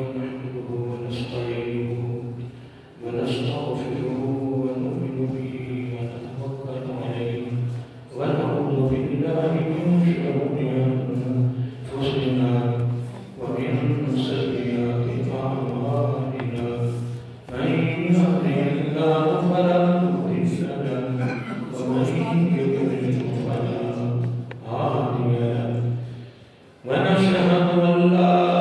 نحمده ونستعينه ونستغفره ونؤمن به ونتوكل عليه ونعوذ بالله من شرور أنفسنا ومن سيئات أعمالنا من يهده الله فلا مضل له ومن يضلل فلا هادي له ونشهد أن لا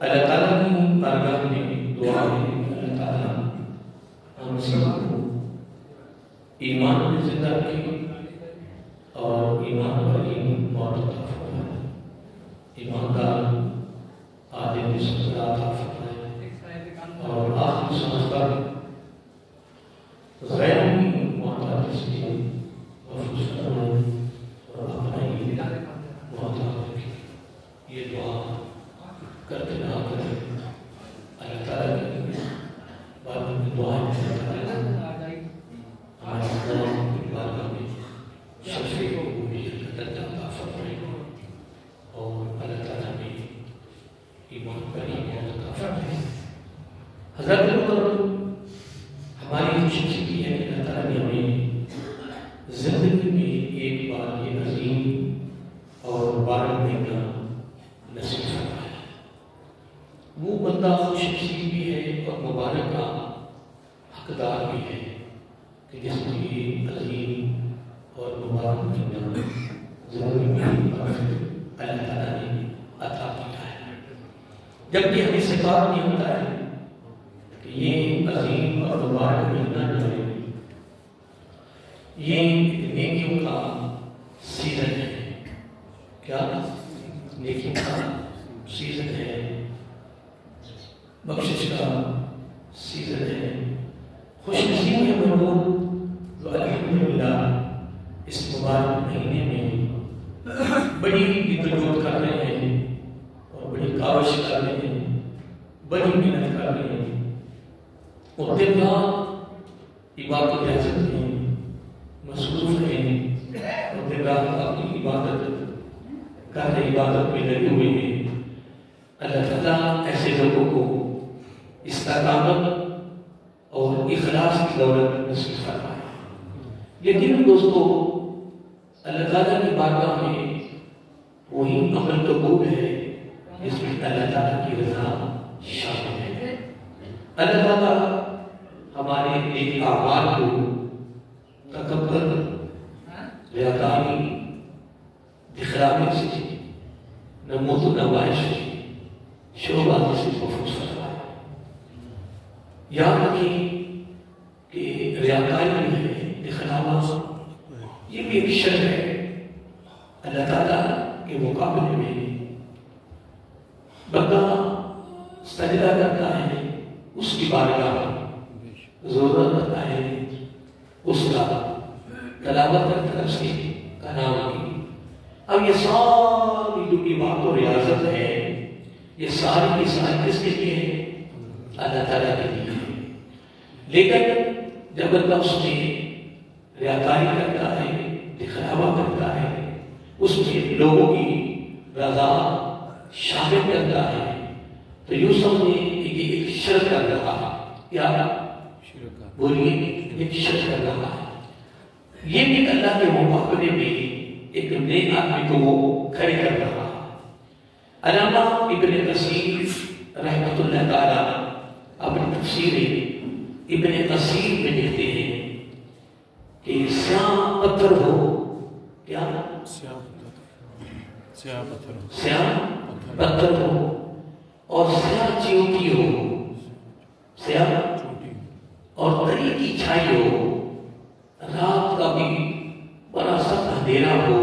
Allah Ta'ala ni paragraf ini دعا ہے کہ اللہ تعالیٰ ہم سب کو ایمان میں زندہ رکھے اور ایمان پر ہی موت عطا فرمائے، ایماندار عادل سزا عطا فرمائے اور آخری سمجھ پر غیر معتاد سے محفوظ فرمائے اور اپنا ہی معتاد رکھے۔ یہ دعا کرتے نہ کریں اللہ تعالیٰ کی بعد میں دعائیں حضرت ہماری کوشش کی ہے کہ اللہ تعالیٰ نے ہمیں زندگی میں ایک بار یہ عظیم اور مبارک مہینہ نصیب فرمایا۔ وہ بندہ خوش نصیب بھی ہے اور مبارک کا حقدار بھی ہے کہ جس کو یہ عظیم اور مبارک مہینہ زندگی میں اللہ تعالیٰ نے عطا کیا ہے، جبکہ ہمیں سفار نہیں ہوتا ہے کہ یہ عظیم اور مبارک مہینہ جو ہے یہ نیکیوں کا سیزن ہے۔ کیا نیکیوں کا سیزن ہے، بخشش کا سیزن ہے۔ خوش نصیب ہے وہ لوگ جو الحمدللہ اس مبارک مہینے میں بڑی جدوجہد کر رہے ہیں اور بڑی کاوش کر رہے ہیں، بڑی محنت کر رہے ہیں، اور دن رات عبادت ریاست میں مصروف ہیں اور دن رات اپنی عبادت کر رہے، عبادت میں لگے ہوئے ہیں۔ اللہ تعالیٰ ایسے لوگوں کو استقامت اور اخلاص کی دولت نصیب فرمائے۔ یقیناً دوستو اللہ تعالیٰ کی بارگاہ میں وہی عمل قبول ہے جس میں اللہ تعالیٰ کی رضا شامل ہے۔ اللہ تعالیٰ ہمارے نیک اعمال کو تکبر، ریاکاری، دکھلاوے سے، نمود و نمائش سے، شوبازی سے محفوظ فرمائے۔ یاد رکھیں کہ ریاکاری بھی ہے، دکھلاوا یہ بھی ایک شر ہے اللہ تعالیٰ کے مقابلے میں۔ بندہ سجدہ کرتا ہے اس کی بارگاہ میں، زور کرتا ہے اس کا، تلاوت کرتا ہے اس کے کلام کی۔ اب یہ ساری جو عبادت و ریاضت ہے یہ ساری کی ساری کس کے لیے ہے؟ اللہ تعالیٰ کے لیے ہے۔ لیکن جب بندہ اس میں ریاکاری کرتا ہے، دکھلاوا کرتا ہے، اس میں لوگوں کی رضا شامل کرتا ہے، تو یوں سمجھیں کہ یہ ایک شرک کر رہا ہے۔ کیا بولیے؟ ایک شرک کر رہا ہے۔ یہ بھی اللہ کے مقابلے میں ایک نئے آدمی کو وہ کھڑے کر رہا ہے۔ علامہ ابن کثیر رحمۃ اللہ تعالیٰ اپنی تفسیر ابن کثیر میں لکھتے ہیں کہ سیاہ پتھر ہو، کیا سیاہ پتھر ہو اور سیاہ چیوٹی ہو، سیاہ اور تری کی چھائی ہو، رات کا بھی بڑا سخت اندھیرا ہو،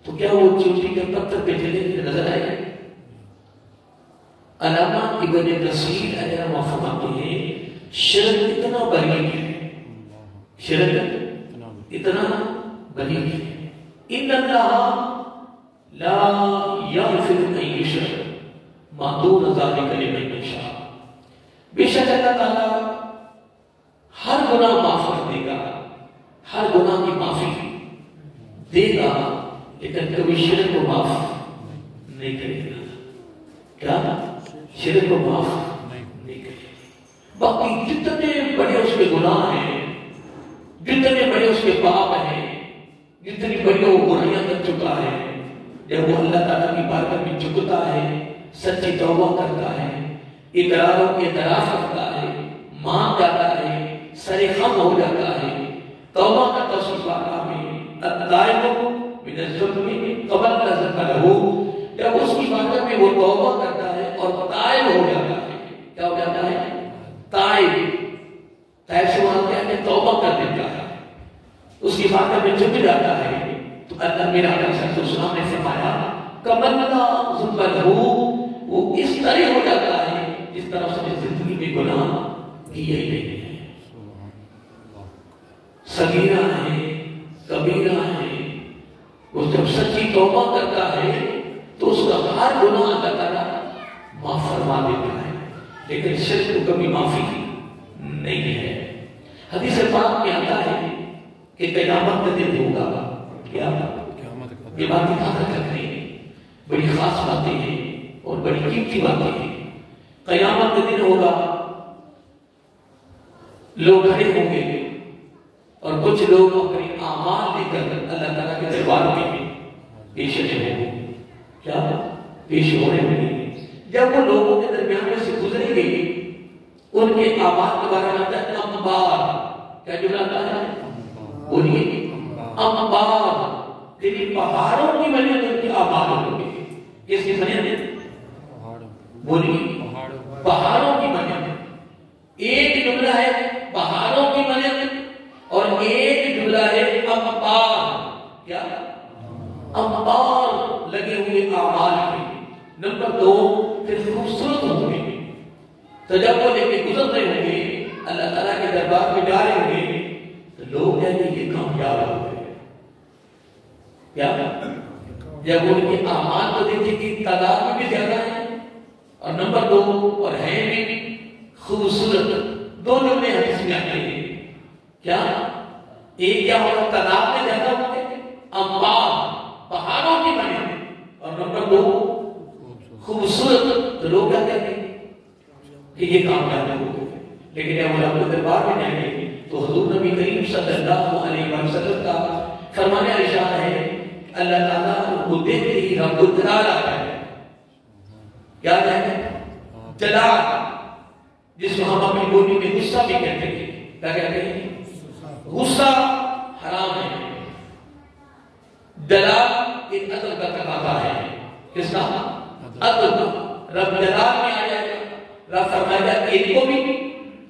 تو کیا وہ چیوٹی کے پتھر پہ جلے ہوئے نظر آئے؟ علامہ ابن کثیر علیہ رحمہ فرماتے ہیں شرک اتنا بلیغ ہے، شرک اتنا بلیغ ہے۔ ان اللہ لا یغفر ان یشرک ما دون ذلک لمن یشاء۔ بے شک اللہ تعالیٰ ہر گناہ معاف کر دے گا، ہر گناہ کی معافی دے گا، لیکن کبھی شرک کو معاف نہیں کرے گا۔ کیا؟ شرک کو معاف نہیں کرے گا۔ باقی جتنے بڑے اس کے گناہ ہیں، جتنے بڑے اس کے پاپ ہیں، جتنی بڑی وہ برائیاں کر چکا ہے، جب وہ اللہ تعالیٰ کی بارگاہ میں جھکتا ہے، سچی توبہ کرتا ہے، اقرار و اعتراف کرتا ہے، مان جاتا ہے، سر خم ہو جاتا ہے، توبہ کرتا اس کی بارگاہ میں، التائب من الذنب قبل ان يذنب له، جب اس کی بارگاہ میں وہ توبہ کرتا ہے اور تائب ہو جاتا ہے، کیا ہو جاتا ہے؟ تائب سے وہاں کیا ہے؟ توبہ کر دیتا ہے، اس کی باتوں میں جھک جاتا ہے. تو اللہ میرا السلام نے فرمایا کملا ذنبہ وہ اس طرح ہو جاتا ہے جس طرح اس نے زندگی میں گناہ کیے ہی نہیں ہے. صغیرہ ہے کبیرہ ہے، وہ جب سچی توبہ کرتا ہے تو اس کا ہر گناہ اللہ تعالیٰ معاف فرما دیتا ہے، لیکن شرک کو کبھی معافی نہیں ہے. حدیث پاک میں آتا ہے کہ قیامت کا دن ہوگا. کیا یہ باتیں کہاں تک رکھ رہی ہیں؟ بڑی خاص باتیں ہیں اور بڑی قیمتی باتیں ہیں. قیامت کا دن ہوگا، لوگ کھڑے ہوں گے اور کچھ لوگ اپنے اعمال لے کر اللہ تعالیٰ کے دربار میں پیش ہوں گے. کیا پیش ہونے میں جب وہ لوگوں کے درمیان میں سے گزریں گے ان کے اعمال کے بارے میں آتا ہے انبار. کیا جملہ آتا ہے؟ بولیے انبار. تیری پہاڑوں کی بنے ان کے اعمال ہوں گے. کس کی بنے؟ بولیے پہاڑوں کی بنے. ایک جملہ ہے پہاڑوں کی بنے اور ایک جملہ ہے انبار. کیا؟ انبار لگے ہوئے اعمال کے. نمبر 2 پھر خوبصورت ہوں گے. تو جب وہ لے کے گزر رہے ہوں گے اللہ تعالیٰ کے دربار میں جا رہے ہوں گے تو لوگ کہیں گے یہ کامیاب ہو گئے. کیا؟ جب ان کے اعمال کو دیکھیں کہ تعداد میں بھی زیادہ ہے اور نمبر 2 اور ہے بھی خوبصورت. دو جملے حدیث میں آتے ہیں. کیا؟ ایک کیا ہوگا؟ تعداد میں زیادہ ہوں گے انبار پہاڑوں کی بنے اور نمبر 2 خوبصورت. تو لوگ کیا کہتے ہیں کہ یہ کامیاب ہو گئے. لیکن جب وہ اپنے دربار میں جائیں گے تو حضور نبی کریم صلی اللہ علیہ وسلم کا فرمانے ارشاد ہے اللہ تعالیٰ کو دیکھتے ہی رب کو جلال آتا ہے. کیا کہتے ہیں؟ جلال، جس کو ہم اپنی بولی میں غصہ بھی کہتے ہیں. کیا کہتے ہیں؟ غصہ حرام ہے. جلال ایک عدل کا تقاضا ہے. کس کا؟ عدل کا. رب جلال میں آ جائے گا، رب فرمائے گا ان کو بھی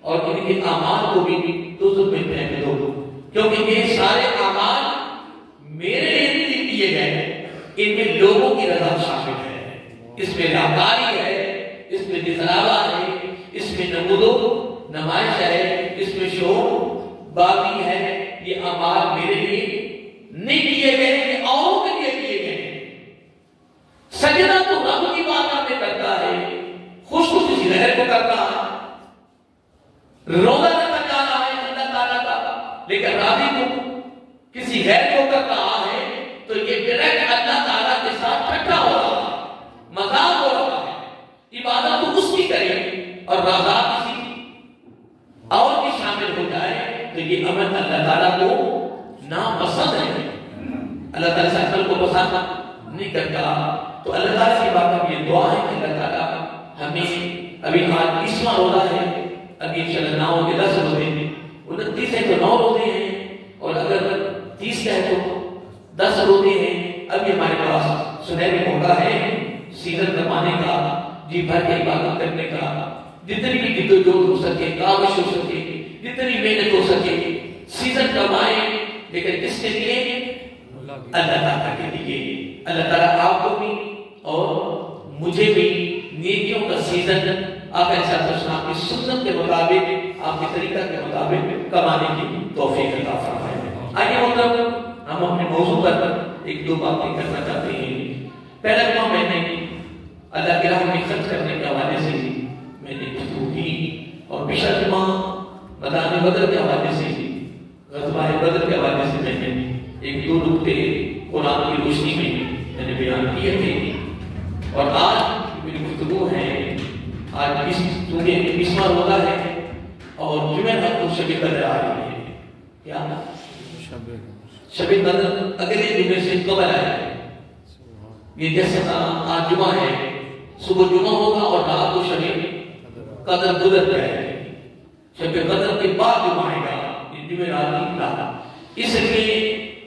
اور ان کے اعمال کو بھی تو ظلم میں دو، کیونکہ یہ سارے اعمال میرے لیے دیے گئے ہیں. ان میں لوگوں کی رضا شامل ہے، اس میں ریاکاری ہے، اس میں دکھلاوا ہے، اس میں نمود و نمائش ہے، اس میں شور باقی ہے. یہ اعمال میرے لیے نہیں کیے گئے ہیں، یہ اوروں کے لیے کیے گئے ہیں. سجدہ تو رب کی بارگاہ میں کرتا ہے، خوش کسی غیر کو کرتا ہے. روزہ رکھا جا رہا ہے اللہ تعالیٰ کا، لیکن راضی کو کسی غیر کو کر رہا ہے تو یہ ڈائریکٹ اللہ تعالیٰ کے ساتھ اکٹھا ہو رہا ہے، مذاق ہو رہا ہے. عبادت تو اس کی کرے اور رضا کسی اور بھی شامل ہو جائے تو یہ عمل اللہ تعالیٰ کو ناپسند ہے. اللہ تعالیٰ سے عمل کو پسند نہیں کرتا. تو اللہ تعالیٰ کی بات میں یہ دعا ہے کہ اللہ تعالیٰ ہمیں ابھی آج 20واں روزہ ہے، ابھی انشاءاللہ 9 کے 10 روزے ہیں، 29 ہے تو 9 روزے ہیں اور اگر 30 کا ہے تو 10 روزے ہیں. ابھی ہمارے پاس سنہری موقع ہے سیزن کمانے کا، جی بھر کے عبادت کرنے کا. جتنی بھی جدوجہد ہو سکے، کاوش ہو سکے، جتنی محنت ہو سکے سیزن کمائیں، لیکن کس کے لیے؟ اللہ تعالیٰ کے لیے. اللہ تعالیٰ آپ کو بھی اور مجھے بھی نیکیوں کا سیزن آقا صلی اللہ علیہ وسلم کی سنت کے مطابق، آپ کے طریقہ کے مطابق کمانے کی توفیق عطا فرمائے. آئیے محترم ہم اپنے موضوع پر ایک دو باتیں کرنا چاہتے ہیں. پہلا جمعہ میں نے اللہ کے راہ میں خرچ کرنے کے حوالے سے میں نے گفتگو کی اور پچھلا جمعہ میدان بدر کے حوالے سے، غزوہ بدر کے حوالے سے میں نے ایک دو نکتے قرآن کی روشنی میں نے بیان کیے تھے. اور آج میری گفتگو ہے، آج 20واں روزہ ہے اور جمعہ رات کو شب قدر آ رہی ہے. کیا شب قدر اگلے جمعے سے قبل آیا ہے. یہ جیسے آج جمعہ ہے، صبح جمعہ ہوگا اور رات کو شب قدر گزر جائے گی. شب قدر کے بعد جمعہ آئے گا، یہ جمعہ رات نہیں رہا. اس لیے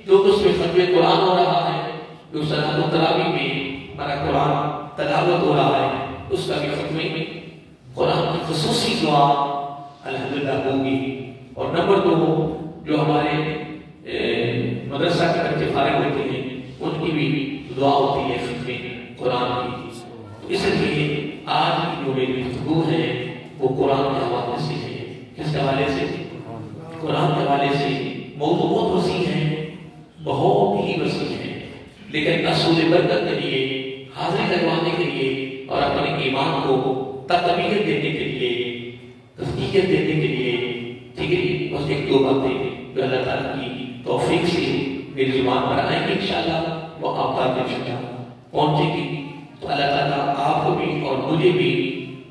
جو اس میں ختم قرآن ہو رہا ہے، جو صلاۃ التراویح میں ہمارا قرآن تلاوت ہو رہا ہے، اس کا بھی ختم قرآن کی خصوصی دعا الحمدللہ ہوگی. اور نمبر 2 جو ہمارے مدرسہ کے بچے فارغ ہوتے ہیں ان کی بھی دعا ہوتی ہے فکر قرآن کی. تو اس لیے آج کی جو میری گفتگو ہے وہ قرآن کے حوالے سے ہے. کس حوالے سے؟ قرآن کے حوالے سے. موضوع بہت وسیع ہے، بہت ہی وسیع ہے، لیکن اصول برکت کے لیے، حاضری کروانے کے لیے اور اپنے ایمان کو تقویت دینے کے لیے، تزکیت دینے کے لیے، ٹھیک ہے، بس 1-2 باتیں جو اللہ تعالیٰ کی توفیق سے میری زبان پر آئیں گے انشاءاللہ وہ آپ کا انشاءاللہ پہنچے گی. تو اللہ تعالیٰ آپ کو بھی اور مجھے بھی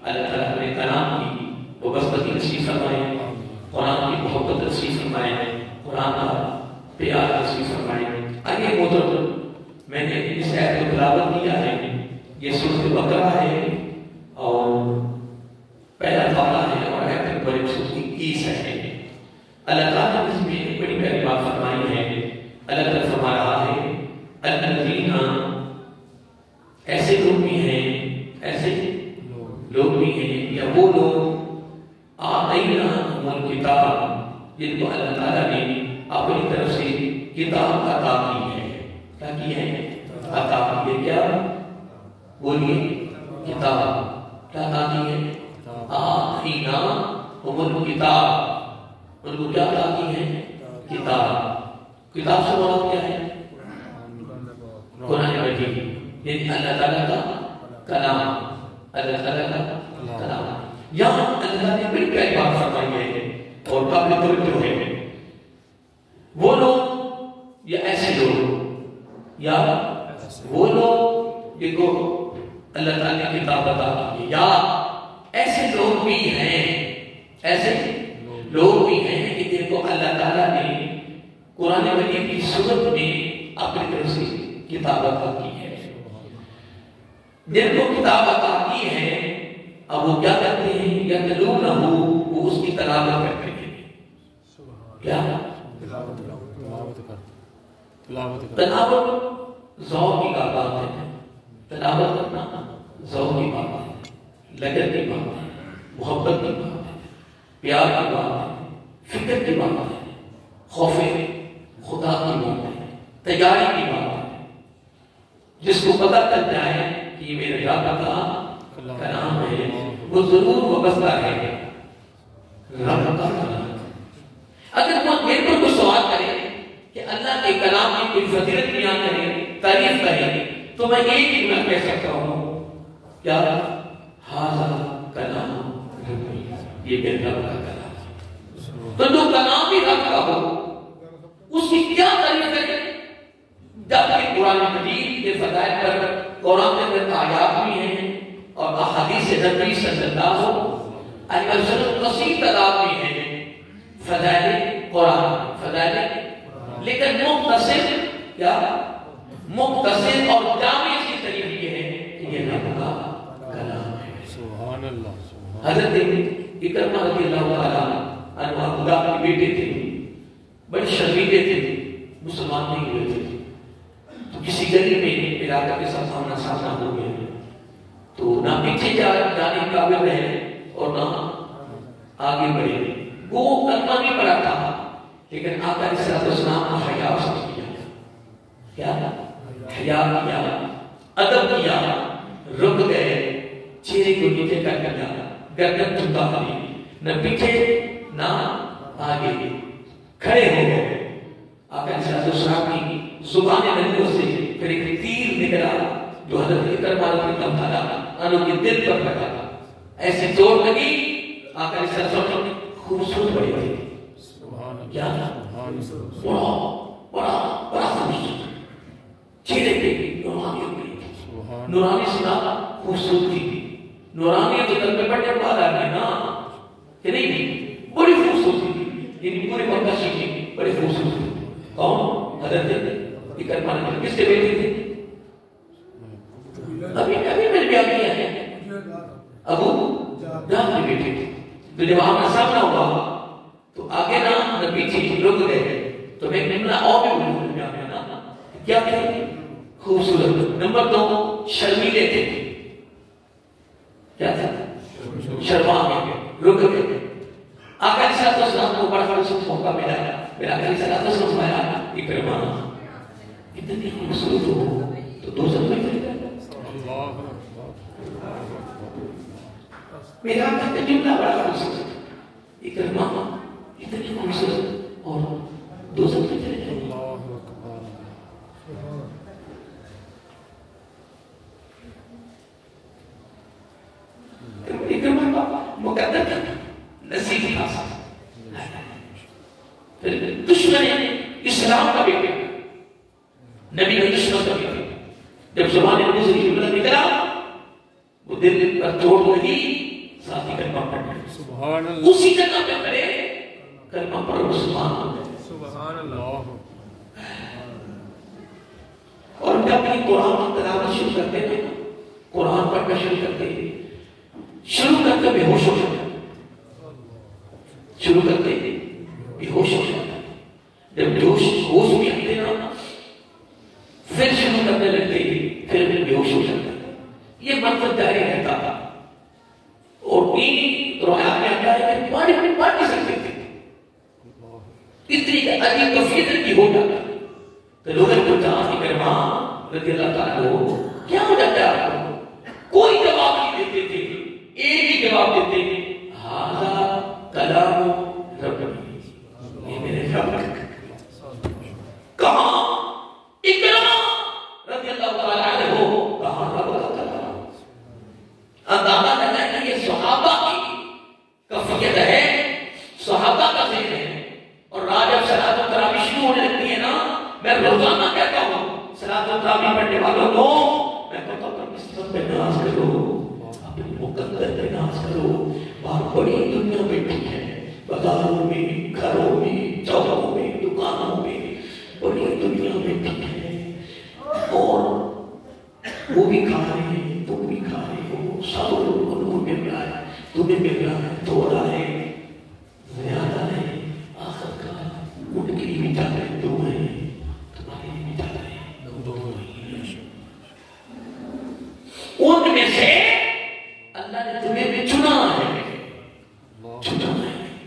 اللہ تعالیٰ اپنے کلام کی وہ بسطی نصیب فرمائے، قرآن کی محبت نصیب فرمائے، قرآن کا پیار نصیب فرمائے. آئیے محترم، میں نے اس آیت کو تلاوت کیا ہے. یہ سورۃ بقرہ ہے اور پہلا پارہ ہے اور آیت نمبر 121 ہے. اللہ تعالیٰ نے اس میں بڑی پیاری بات فرمائی ہے. اللہ تعالیٰ فرما رہا ہے الذین، ایسے لوگ بھی ہیں، ایسے لوگ بھی ہیں یا وہ لوگ آتیناہم الکتاب جن کو اللہ تعالیٰ نے اپنی طرف سے کتاب عطا کی ہے. کیا کی ہے؟ عطا کی ہے. کیا بولیے؟ کتاب. کیا عطا کی ہے؟ آتیناہم الکتاب. ان کو کیا عطا کی ہے؟ کتاب. کتاب سے مراد کیا ہے؟ قرآن مجید، یعنی اللہ تعالیٰ کا کلام. اللہ تعالیٰ کا کلام. یہاں اللہ تعالیٰ نے بڑی پیاری بات فرمائی ہے اور قابل توجہ ہے. وہ لوگ یا ایسے لوگ یا وہ لوگ جن کو اللہ تعالیٰ نے کتاب عطا کی ہے، یا ایسے لوگ بھی ہیں، ایسے لوگ بھی ہیں کہ جن کو اللہ تعالیٰ نے قرآن مجید کی صورت میں اپنی طرف سے کتاب عطا کی ہے. جن کو کتاب عطا کی ہے اب وہ کیا کرتے ہیں؟ یتلونہ، وہ اس کی تلاوت کرتے ہیں. کیا تلاوت ذوق کی بات ہے. تلاوت کرنا ذوق کی بات ہے، لگن کی بات ہے، محبت کی بات ہے، پیار کی بات ہے، فکر کی بات ہے، خوف خدا کی بات ہے، تیاری کی بات ہے. جس کو پتہ چل جائے کہ یہ میرے رب کا کلام ہے وہ ضرور وابستہ رہے گا رب کا کلام. اگر وہ میرے کو کوئی سوال کرے کہ اللہ کے کلام کی کوئی فضیلت بیان کرے، تعریف کرے، تو میں ایک ہی میں کہہ سکتا ہوں کیا؟ ھذا کلام ربی، یہ میرے رب کا کلام ہے. تو جو کلام بھی رب کا ہو اس کی کیا تعریف کرے؟ جبکہ قرآن مجید کے فضائل پر قرآن کے اندر آیات بھی ہیں اور احادیث نبی صلی اللہ علیہ وسلم وسیع تعداد میں ہیں فضائل قرآن، فضائل، لیکن مختصر کیا؟ مختصر اور جامع اس کی تعریف یہ ہے کہ یہ رب کا کلام ہے. سبحان اللہ. حضرت اکرمہ رضی اللہ تعالیٰ عنہ خدا کے بیٹے تھے، بڑے شرمیلے تھے، مسلمان نہیں ہوئے تھے. تو کسی گلی میں علاقہ کے ساتھ سامنا ہو گیا تو نہ پیچھے جانے قابل رہے اور نہ آگے بڑھے. وہ کلمہ نہیں پڑھا تھا لیکن آقا علیہ السلام نے حیا سے کیا. کیا حیا کیا، ادب کیا، رک گئے، چہرے کو نیچے کر دیا، گردن جھکا دی، نہ پیچھے نہ آگے، کھڑے ہو گئے. آقا علیہ السلام کی زبان نبیوں سے پھر ایک تیر نکلا جو حضرت اکرمہ رضی اللہ عنہ کے دل پر لگا. ایسے چوٹ لگی، آقا علیہ السلام خوبصورت بڑی تھی. کیا بڑا بڑا بڑا خوبصورت چہرے پہ نورانی سنا خوبصورتی تھی. نورانی تو دل میں بڑھنے والا ہے نا کہ نہیں، بڑی خوبصورتی تھی. یعنی پورے مکہ کی بڑی خوبصورتی. کون؟ حضرت اکرمہ رضی. کس کے بیٹے تھے؟ ابھی میں بیان کیا ہے، ابو جہل کے بیٹے تھے. تو جب وہاں کا سامنا ہوا تو آگے نہ پیچھے رک گئے. تو میں نمنا اور بھی نا کیا تھے؟ خوبصورت. نمبر 2 شرمیلے تھے. کیا تھا؟ شرما گئے، رک گئے. آقا علیہ السلام کو بڑا فرصت موقع ملا. میرا آقا علیہ السلام فرمایا اکرما اتنی خوبصورت ہو تو دوزخ میں چلے جائے. میرا آقا کا جملہ بڑا خوبصورت، اکرما اتنی خوبصورت اور دوزخ میں چلے جائے. اکرما مقدر تھا، نصیب تھا. دشمن اسلام کا بیٹا، نبی کا دشمن کا بیٹا، جب زبان ابن سے جملہ نکلا وہ دل پر چوٹ لگی، ساتھی کلمہ پڑھنے. سبحان اللہ. اسی جگہ پہ کرے کلمہ پڑھو سبحان اللہ. سبحان اللہ. اور جب بھی قرآن کی تلاوت شروع کرتے ہیں، قرآن پڑھنا شروع کرتے ہیں، شروع کرتے بے ہوش ہو جاتا ہے. شروع کرتے بے ہوش ہو جاتا ہے. جب جوش ہوش میں آتے نا پھر شروع کرنے لگتے پھر بے ہوش ہو جاتا ہے. یہ مطلب جاری رہتا تھا. اور تین روایات میں آتا ہے کہ پانی نہیں سکتے تھے، اتنی عجیب کفیت کی ہو جاتا ہے. تو لوگوں کو جہاں کی کرما رضی اللہ تعالیٰ ہو کیا ہو جاتا ہے آپ کو؟ کوئی جواب نہیں دیتے تھے، ایک ہی جواب دیتے تھے، ہذا کلام ربی. یہ میرے رب کہاں اکرما رضی اللہ تعالیٰ عنہ ہو، کہاں رب کا کلام. اندازہ کرنا ہے کہ یہ صحابہ کی کفیت ہے، صحابہ کا ذہن ہے. اور راجب صلاۃ و تراویح شروع ہونے لگتی ہے نا، میں روزانہ کہتا ہوں صلاۃ و تراویح پڑھنے والوں کو میں کہتا ہوں کہ اس پہ ناز کرو، اپنے مقدر پہ ناز کرو. باہر بڑی دنیا بیٹھی ہے، بازاروں میں، گھروں میں، چوکوں میں، دکانوں میں بڑی دنیا بیٹھی ہے. اور وہ بھی کھا رہے ہیں، تم بھی کھا رہے ہو، سب لوگوں کو مل رہا ہے، تمہیں مل رہا ہے، تھوڑا ہے زیادہ ہے. آخر کا ان کے لیے بھی جاتے ہیں دو ہیں، تمہارے لیے بھی جاتے ہیں دو ہیں. ان میں سے اللہ نے تمہیں بھی چنا ہے،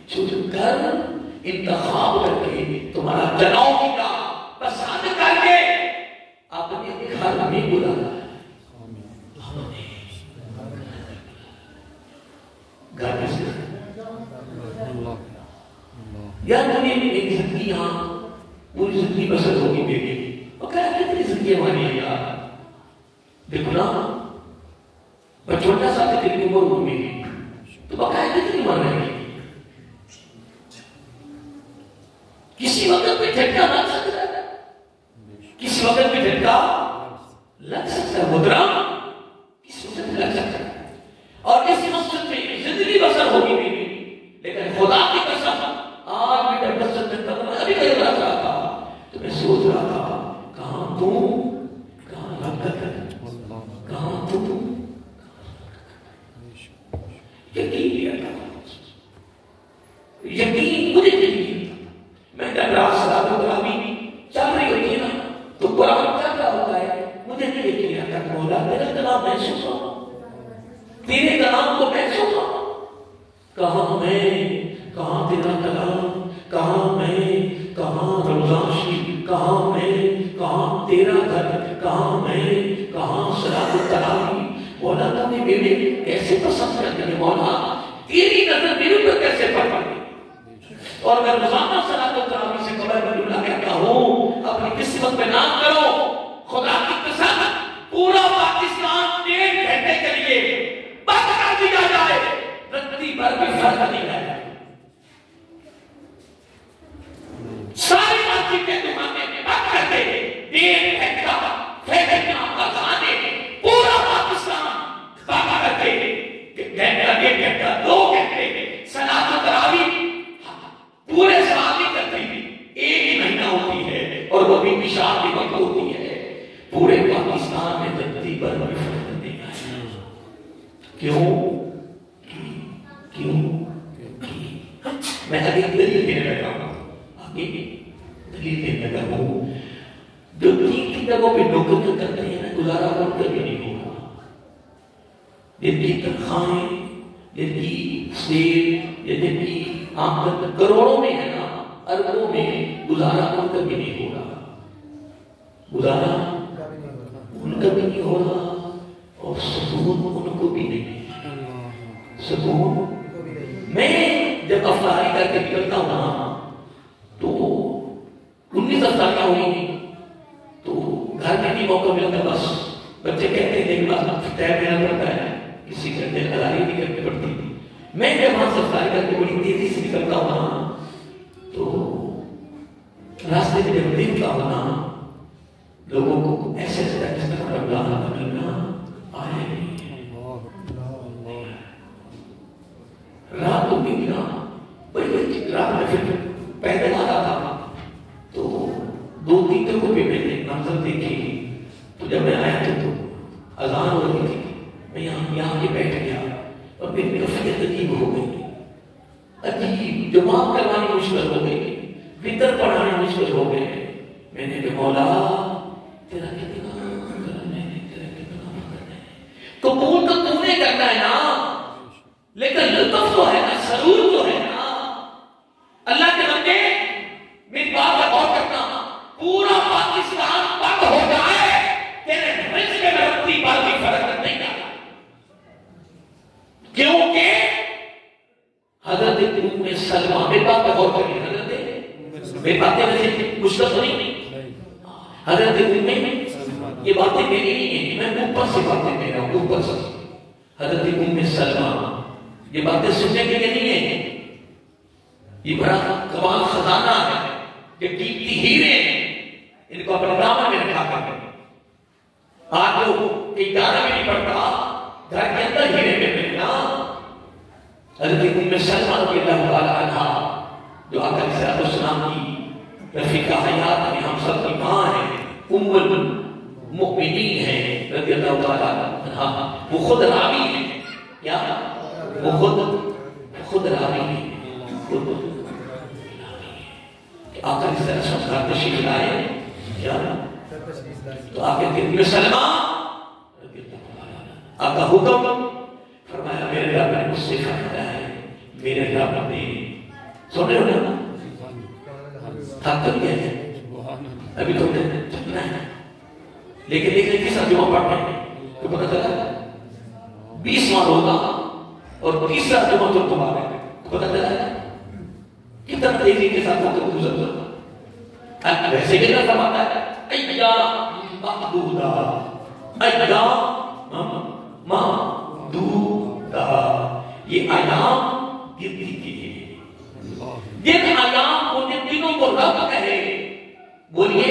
چن کر انتخاب کر کے تمہارا چناؤ کیا، پسند کر کے اپنے گھر میں بلایا ہے. گھر میں سے یا دنیا میں ایک زندگی، یہاں پوری زندگی بسر ہوگی میری، اور کہا کتنی زندگی ہماری ہے یار. دیکھو نا بچوٹا ساتھ کتنی عمر ہوگی میری، تو بقایا کتنی مر رہے گی. کسی وقت بھی جھٹکا لگ سکتا ہے، کسی وقت بھی جھٹکا لگ سکتا ہے، مدرا کسی وقت لگ سکتا ہے. اور اسی مسجد میں زندگی بسر ہوگی میری، لیکن خدا کی قسم آج میں جب مسجد میں قدم ابھی کہیں رکھ رہا تھا تو میں سوچ رہا تھا کہاں تو کہاں رکھ کہاں تو یقین لیا تھا. یقین مجھے نہیں. میں جب رات صلاۃ و تراویح چل رہی ہوتی ہے نا تو قرآن کیا ہوتا ہے مجھے نہیں یقین آتا. مولا میرا کلام میں سنا، تیرے کلام کو میں سنا، کہاں میں، کہاں تیرا کلام، کہاں میں، کہاں رمضان شریف، کہاں میں، کہاں تیرا گھر، کہاں میں، کہاں صلاۃ و تراویح. مولا تو نے میرے کیسے پسند کر دیا مولا، تیری نظر میرے پر کیسے پڑ پڑی. اور میں روزانہ صلاۃ و تراویح سے قبل اللہ کہتا ہوں اپنی قسمت پہ نام کرو. خدا کی قسم پورا پاکستان 1 گھنٹے کے لیے بند کر دیا جائے، رتی بھر بھی فرق نہیں رہے. ساری مسجد کے دکانے میں بند کر دے، 1 گھنٹہ پھیلنا آزادے پورا پاکستان بند کر دے. گھنٹہ 1 گھنٹہ 2 گھنٹے صلاۃ و تراویح پورے سال نہیں کرتے، 1 ہی مہینہ ہوتی ہے اور وہ بھی عشاء کے وقت ہوتی ہے. پورے پاکستان میں رتی بھر بھی فرق نہیں آیا. کیوں؟ میں ابھی دلیل دینے لگا ہوں، ابھی دلیل دینے لگا ہوں. جو 3 جگہوں پہ نوکری کرتے ہیں نا، گزارا ان کا بھی نہیں ہوگا. جن کی تنخواہیں، جن کی سیب یا جن کی آمدن کروڑوں میں ہے نا، اربوں میں، گزارا ان کا بھی نہیں ہو رہا، گزارا ان کا بھی نہیں ہو رہا، اور سکون ان کو بھی نہیں، سکون۔ میں جب افطاری کر کے نکلتا ہوں نا تو 19 افطاریاں ہوئی تو گھر میں نہیں موقع ملتا، بس بچے کہتے ہیں کہ بس طے دینا پڑتا ہے، کسی کا دل اداری نہیں کرنی پڑتی۔ میں جب وہاں سے افطاری کر کے بڑی تیزی سے نکلتا ہوں نا تو راستے میں جب دیکھتا ہوں نا لوگوں کو ایسے ایسے رمضان کا مہینہ آئے، رات کو بھی نا بڑی بڑی رات میں پھر پیدل آ رہا تھا تو 2-3 جگہوں پہ میں نے منظر دیکھی، تو جب میں آیا تو اذان ہو رہی تھی، میں یہاں کے بیٹھ گیا اور میری کفیت عجیب ہو گئی، عجیب، جماعت کروانے مشکل ہو گئی، وطر پڑھانے مشکل ہو گئے۔ میں نے کہا مولا تیرا کتنا کرم ہے، تیرا کتنا فضل ہے، قبول تو تو نے کرنا ہے نا، لیکن لطف تو ہے نا، سرور تو ہے نا۔ اللہ کے بندے میری بات پر غور کرنا، پورا پاکستان بند ہو جائے تیرے رزق میں رتی بات کی فرق نہیں آتا، کیونکہ حضرت ام سلمہ، میری بات پر غور کریے، حضرت میری باتیں ویسے مشکل تو نہیں، حضرت ام، یہ باتیں میری نہیں ہیں، میں اوپر سے باتیں کہہ رہا ہوں، اوپر سے۔ حضرت ام سلمہ یہ باتیں سننے کے لیے نہیں ہیں، یہ بڑا کمال خزانہ ہے، یہ قیمتی ہیرے ہیں، ان کو اپنے دامن میں رکھا کریں۔ آج جو ایک دانہ میں نہیں پڑتا، گھر کے اندر ہیرے میں ملنا۔ حضرت ام سلمہ رضی اللہ تعالیٰ عنہ جو آقا علیہ الصلوۃ والسلام کی رفیقہ حیات میں ہم سب کی ماں ہیں، ام المؤمنین ہیں رضی اللہ تعالیٰ عنہ، وہ خود راوی ہیں، کیا وہ خود راوی ہیں، آقا علیہ الصلوۃ والسلام تشریف لائے کیا تو آقا ام سلمہ رضی اللہ تعالیٰ عنہ، آقا حکم فرمایا میرے رب نے مجھ سے فرمایا ہے، میرے رب نے، سن رہے ہو نا، تھک کر گئے ہیں ابھی تو چلنا ہے، لیکن دیکھیں کس جمعہ پڑھ رہے ہیں تو پتہ چلا 20واں روزہ اور تیسرا جمعہ تو تمہارا ہے، تو پتہ چلا کتنا تیزی کے ساتھ وقت گزر جاتا۔ ویسے بھی نہ فرماتا ہے ایام معدودہ، ایام معدودہ، یہ ایام گنتی کی ہے، جن ایام کو جن دنوں کو رب کہے، بولیے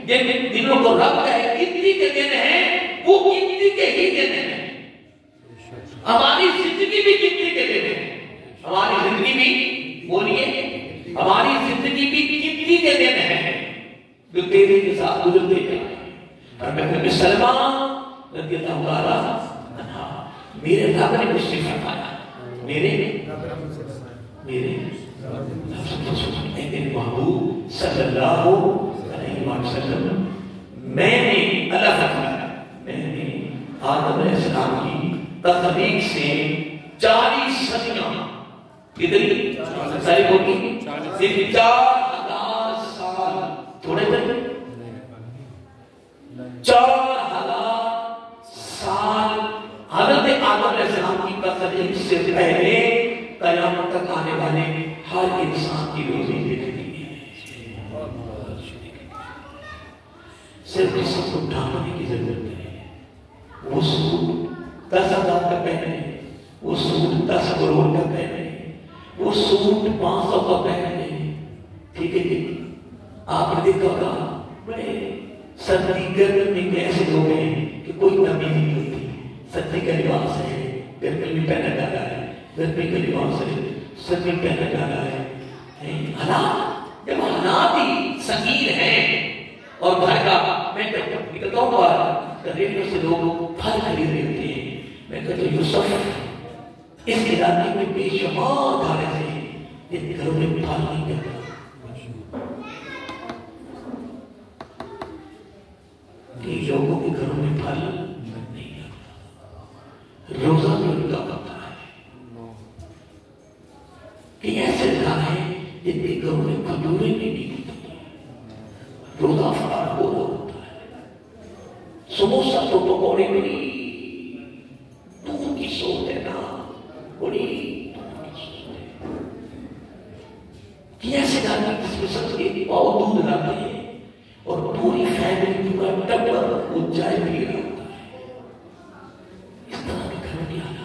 جن دنوں کو رب کہے گنتی کے دن ہیں، وہ گنتی کے ہی دن ہیں۔ ہماری زندگی بھی گنتی کے دن ہے، ہماری زندگی بھی، بولیے ہماری زندگی بھی گنتی کے دن ہے جو تیرے کے ساتھ گزرتے جائیں۔ اور میں ام سلمہ رضی اللہ تعالیٰ عنہ، میرے رب نے مجھ سے فرمایا، میرے محبوب صلی اللہ علیہ وسلم، میں نے اللہ فرمایا، میں نے آدم علیہ السلام کی تخلیق سے 40 صدیاں، کتنی ساری ہوگی 4000 سال، تھوڑے دن 4000 سال حضرت آدم علیہ السلام کی تخلیق سے پہلے قیامت تک آنے والے ہر انسان کی روزی دیکھتی ہے۔ صرف اس کو ڈھانپنے کی ضرورت ہے، وہ سوٹ 10,000 کا پہنے، وہ سوٹ 10 کروڑ کا پہنے، وہ سوٹ 500 کا پہنے، ٹھیک ہے جی؟ آپ نے دیکھا ہوگا بڑے سردی گرمی میں ایسے لوگ ہیں کہ کوئی کمی نہیں ہوتی، سردی کا لباس ہے گرمی میں پہنا جا رہا ہے، گرمی کا لباس ہے سردی میں پہنا جا رہا ہے۔ حالات جب حالات ہی سنگین ہیں، اور گھر کا میں جب نکلتا ہوں باہر ریڈیو سے لوگ پھل خرید رہے ہوتے ہیں، میں کہتا ہوں یوسف اس علاقے میں بے شمار گھر ہیں جن گھروں میں پھل نہیں جاتا، کہ لوگوں کے گھروں میں پھل نہیں جاتا، روزہ بھی ان کا پتا ہے، جن کے گھروں میں کھجوریں نہیں نکلتی، روزہ افطار ہو رہا ہوتا ہے، سموسہ تو پکوڑے بڑی دور کی سوچ ہے نا، بڑی دور کی سوچ ہے کہ ایسے جانا کس میں سب کے پاؤ دودھ لاتے ہیں اور پوری فیملی پورا ٹبر وہ چائے پی رہا ہوتا ہے، اس طرح کے گھر میں آنا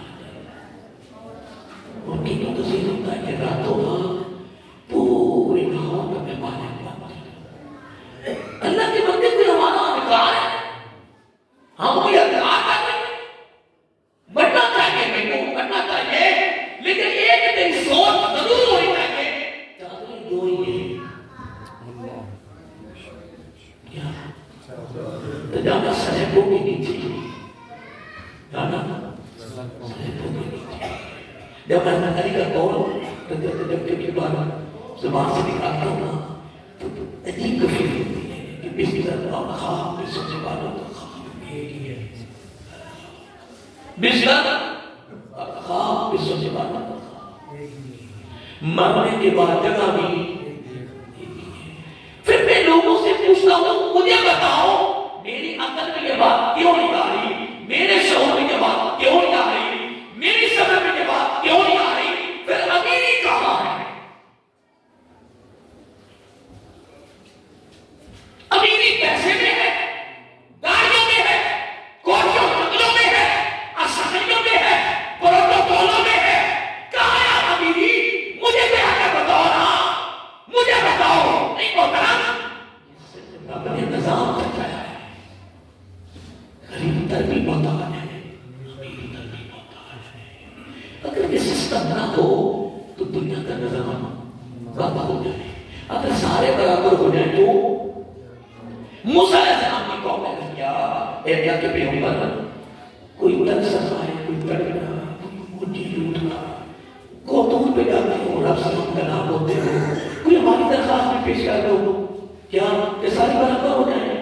ان کی تو تصویر ہوتا ہے کہ راتوں رات پورے گاؤں کا مہمان ہے۔ اللہ کے بندے کو ہمارا ادھکار ہے، ہم کوئی ادھکار کرتے ہیں، بڑھنا چاہیے، میں کو کرنا چاہیے، لیکن ایک دن سوچ ضرور ہونی چاہیے چادریں دو ہی ہیں کیا تو جانا صحیحوں کے نیچے، جانا صحیحوں کے نیچے، جب اللہ علی کا قول جب کے بعد زبان سے نکالتا ہوں نا تو عجیب کفیل ہوتی ہے کہ بسم اللہ خواب بسم سے بات ہوتا خواب ایک ہی ہے، بسم اللہ خواب بسم سے بات ہوتا مرنے کے بعد جگہ بھی ایک ہی ہے۔ پھر میں لوگوں سے پوچھتا ہوں مجھے بتاؤ میری عقل میں یہ بات کیوں نہیں آ رہی، میرے شعور میں یہ بات کیوں نہیں آ رہی، میری سمجھ میں یہ بات کیوں نہیں آ رہی، پھر امیری کہاں ہے؟ امیری پیسے میں ہے، گاڑیوں میں ہے، کوٹھیوں بنگلوں میں ہے، اسائیوں میں ہے، پروٹوکولوں میں ہے، کہاں ہے امیری؟ مجھے بھی آگے بتاؤ نا، مجھے بتاؤ، نہیں بتانا اپنے نظام کرتا ہے، غریب تر بھی بہت آ ہے، غریب تر بھی بہت آ ہے۔ اگر یہ سسٹم نہ ہو تو دنیا کا نظام برابر ہو جائے، اگر سارے برابر ہو جائیں تو موسیٰ علیہ السلام کی قوم نے کیا، اے اللہ کے پیغمبر کوئی تن سزائے، کوئی تڑنا، کوئی مجھے لوٹنا، کوتون پہ جاتے ہو، رب سلام کا نام ہوتے ہو، کوئی ہماری درخواست میں پیش کر دو کیا کہ سارے برابر ہو جائیں؟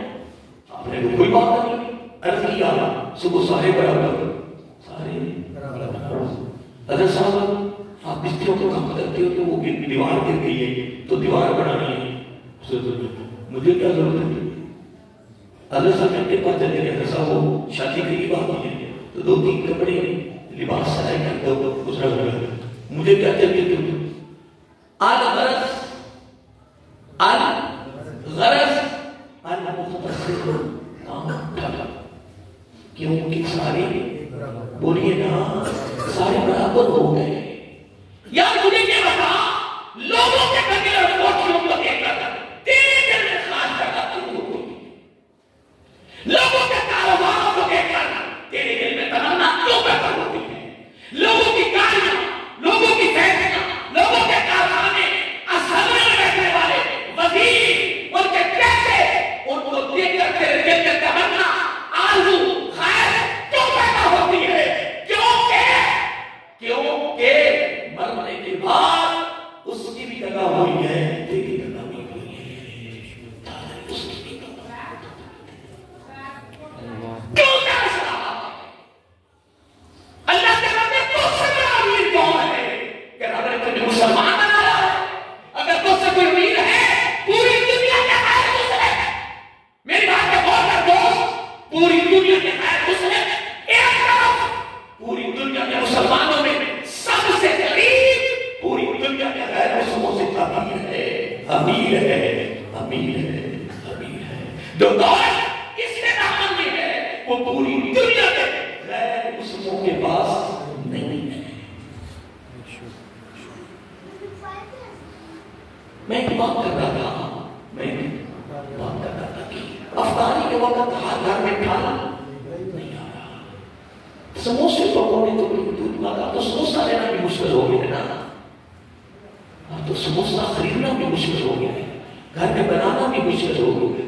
آپ نے کوئی بات نہیں عرض کیا صبح سارے برابر، سارے برابر۔ اگر صاحب آپ بستیوں کو کام کرتے ہو تو وہ دیوار گر گئی ہے تو دیوار بنانی ہے، مجھے کیا ضرورت ہے؟ اگر صاحب کے پاس چلے گئے صاحب وہ شادی کے لیے بات ہے تو دو تین کپڑے لباس سلائی کر دو گزرا گیا، مجھے کیا چاہیے تم؟ الغرض الغرض المختصر کیونکہ سارے بولیے نا سارے برابر ہو گئے۔ یار مجھے کیا بتا لوگوں کے کبھی اور کوٹھیوں کو دیکھ کر تیرے دل میں خاص جگہ کیوں ہوتی، لوگوں کے کاروباروں کو دیکھ کر تیرے دل میں تمنا کیوں پیدا ہوتی ہے، لوگوں کی گاڑیاں، لوگوں کی فیکٹریاں، لوگوں کے کارخانے، اسمبلی میں بیٹھنے والے وزیر، ان کے پیسے، ان کو دیکھ کر تیرے دل میں تمنا آرزو خیر کیوں پیدا ہوتی ہے؟ کیونکہ مرنے کے بعد اس کی بھی جگہ ہوئی ہے، تیری جگہ بھی ہوئی ہے، اس کی بھی جگہ کیوں ایسا؟ اللہ کے بندے تو سے بڑا امیر کون ہے کہ اگر تجھے مسلمان بنایا ہے، اگر تو سے کوئی امیر ہے پوری دنیا کے غیر مسلم، میری بات کا غور کر دوست، پوری دنیا کے غیر مسلم ایک طرف، پوری دنیا کے مسلمانوں میں سب سے قریب پوری دنیا کے غیر مسلموں سے امیر ہے، امیر ہے، امیر ہے، امیر ہے، جو دولت اس کے دامن میں ہے وہ پوری دنیا کے غیر مسلموں کے پاس نہیں ہے۔ میں ایک بات کر رہا تھا، میں بات کر رہا تھا کہ افطاری کے وقت ہاتھ گھر میں کھانا نہیں آ رہا، سموسے پکوڑے تو دودھ ماتا تو سموسہ لینا بھی مشکل ہو گیا نا، اب تو سموسہ خریدنا بھی مشکل ہو گیا ہے، گھر میں بنانا بھی مشکل ہو گیا،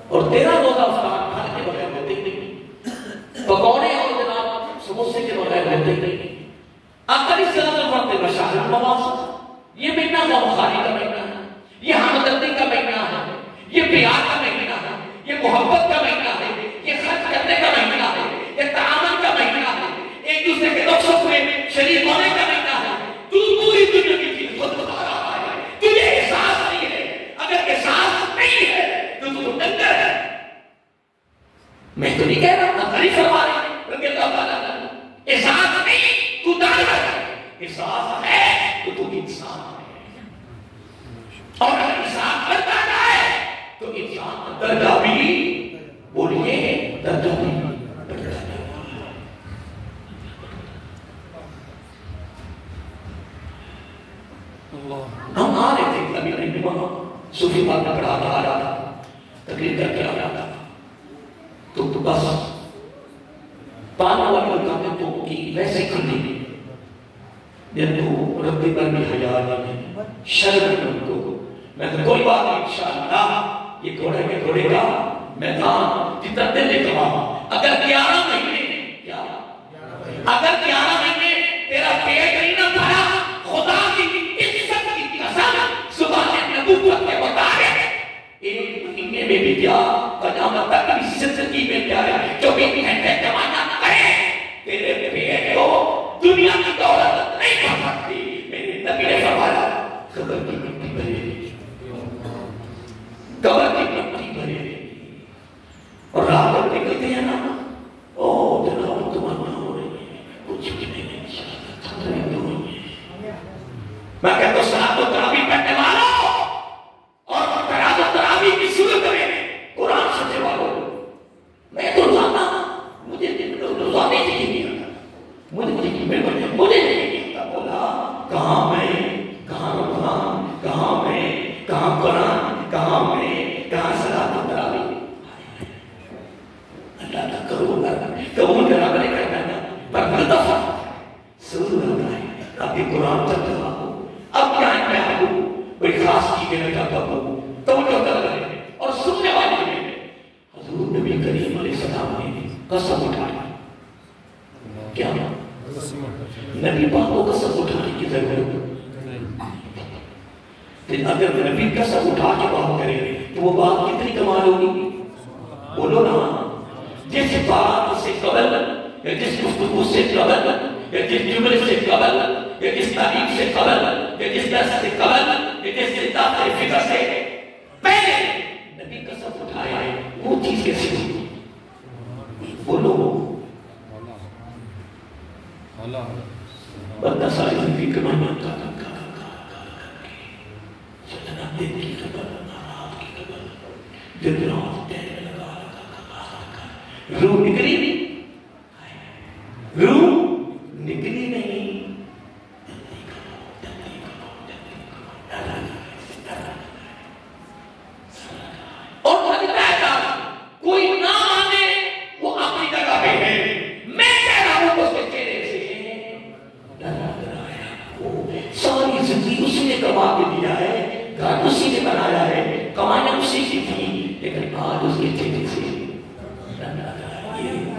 اور تیرا روزہ افطار کھانے کے بغیر ہوتے نہیں، پکوڑے اور جناب سموسے کے بغیر ہوتے نہیں۔ آخری صلاۃ الفجر کا شہر المواسط، یہ مہینہ بخاری کا مہینہ ہے، یہ ہمدردی کا مہینہ ہے، یہ پیار کا مہینہ ہے، یہ محبت کا مہینہ ہے، یہ خرچ کرنے کا مہینہ ہے، یہ تعاون کا مہینہ ہے، ایک دوسرے کے دکھ سکھ میں شریک ہونے کا مہینہ ہے۔ تو پوری دنیا کی چیز خود بتا رہا ہے اور اگر انسان بڑھتا جائے تو انسان کا درجہ بھی بولیے درجہ بھی بڑھتا جائے. ہم آ رہے تھے کبھی نہیں وہاں صوفی بات میں پڑھا آ رہا تھا تقریر کر کے آ رہا تھا تو بس پانا والی کامیں تو کی ویسے کھلی جن کو ربی پر بھی حیا نہیں شرم ان کو. میں تو کوئی بات نہیں انشاءاللہ یہ گھوڑے کا میدان جتنا دل لے کما اگر 11 مہینے اگر 11 مہینے تیرا پیٹ نہیں نہ بھرا خدا کی عزت کی قسم صبح کے نبوت کے مطابق 1 مہینے میں بھی کیا قیامت تک کی زندگی میں کیا ہے 24 گھنٹے کمانا نہ کرے تیرے پیٹ کو دنیا کی دولت نہیں کر سکتی. میرے نبی نے فرمایا قبر کی مٹی بھرے قبر کی مٹی بھرے اور رات کو نکلتے ہیں نا او جناب تمہارا ہو رہی ہے کچھ بھی نہیں میں کہتا ہوں سلام و تراویح پڑھنے والوں اور قرآن و تراویح کی صورت میں قرآن سننے والوں میں تو روزانہ مجھے روزانہ ذکر نہیں آتا مجھے نہیں آتا بولا کہاں میں کہاں روزان کہاں میں کہاں قرآن کہاں میں کہاں سلام و تراویح. اللہ کا قبول کرا بنے کرنا پر ہر دفعہ ضرور ہوتا ہے آپ کی قرآن چل رہا ہو اب کیا ہے میں آپ کو بڑی خاص چیزیں میں چاہتا ہوں توجہ کر رہے ہیں اور سننے والے میں حضور نبی کریم علیہ السلام نے قسم اٹھائی کیا نبی پاک کو قسم اٹھانے کی ضرورت لیکن اگر نبی قسم اٹھا کے بات کرے تو وہ بات کتنی کمال ہوگی بولو نا. جس بات سے قبل یا جس گفتگو سے قبل یا جس جملے سے قبل یا جس تعلیم سے قبل یا جس درس سے قبل یا جس داخل فکر سے پہلے نبی قسم اٹھایا ہے وہ چیز کیسی ہوگی بولو بندہ ساری زندگی کمانا کا چلنا دن کی قبل رات کی قبل دن رات ٹہلنے لگا روح نکلی نہیں اور کوئی نہ مانے وہ اپنی جگہ پہ ہے. میں کہہ رہا ہوں اس کے چہرے سے ساری زندگی اسی نے کما کے دیا ہے گھر اسی نے بنایا ہے کمانا اسی کی تھی لیکن آج اس کے چہرے سے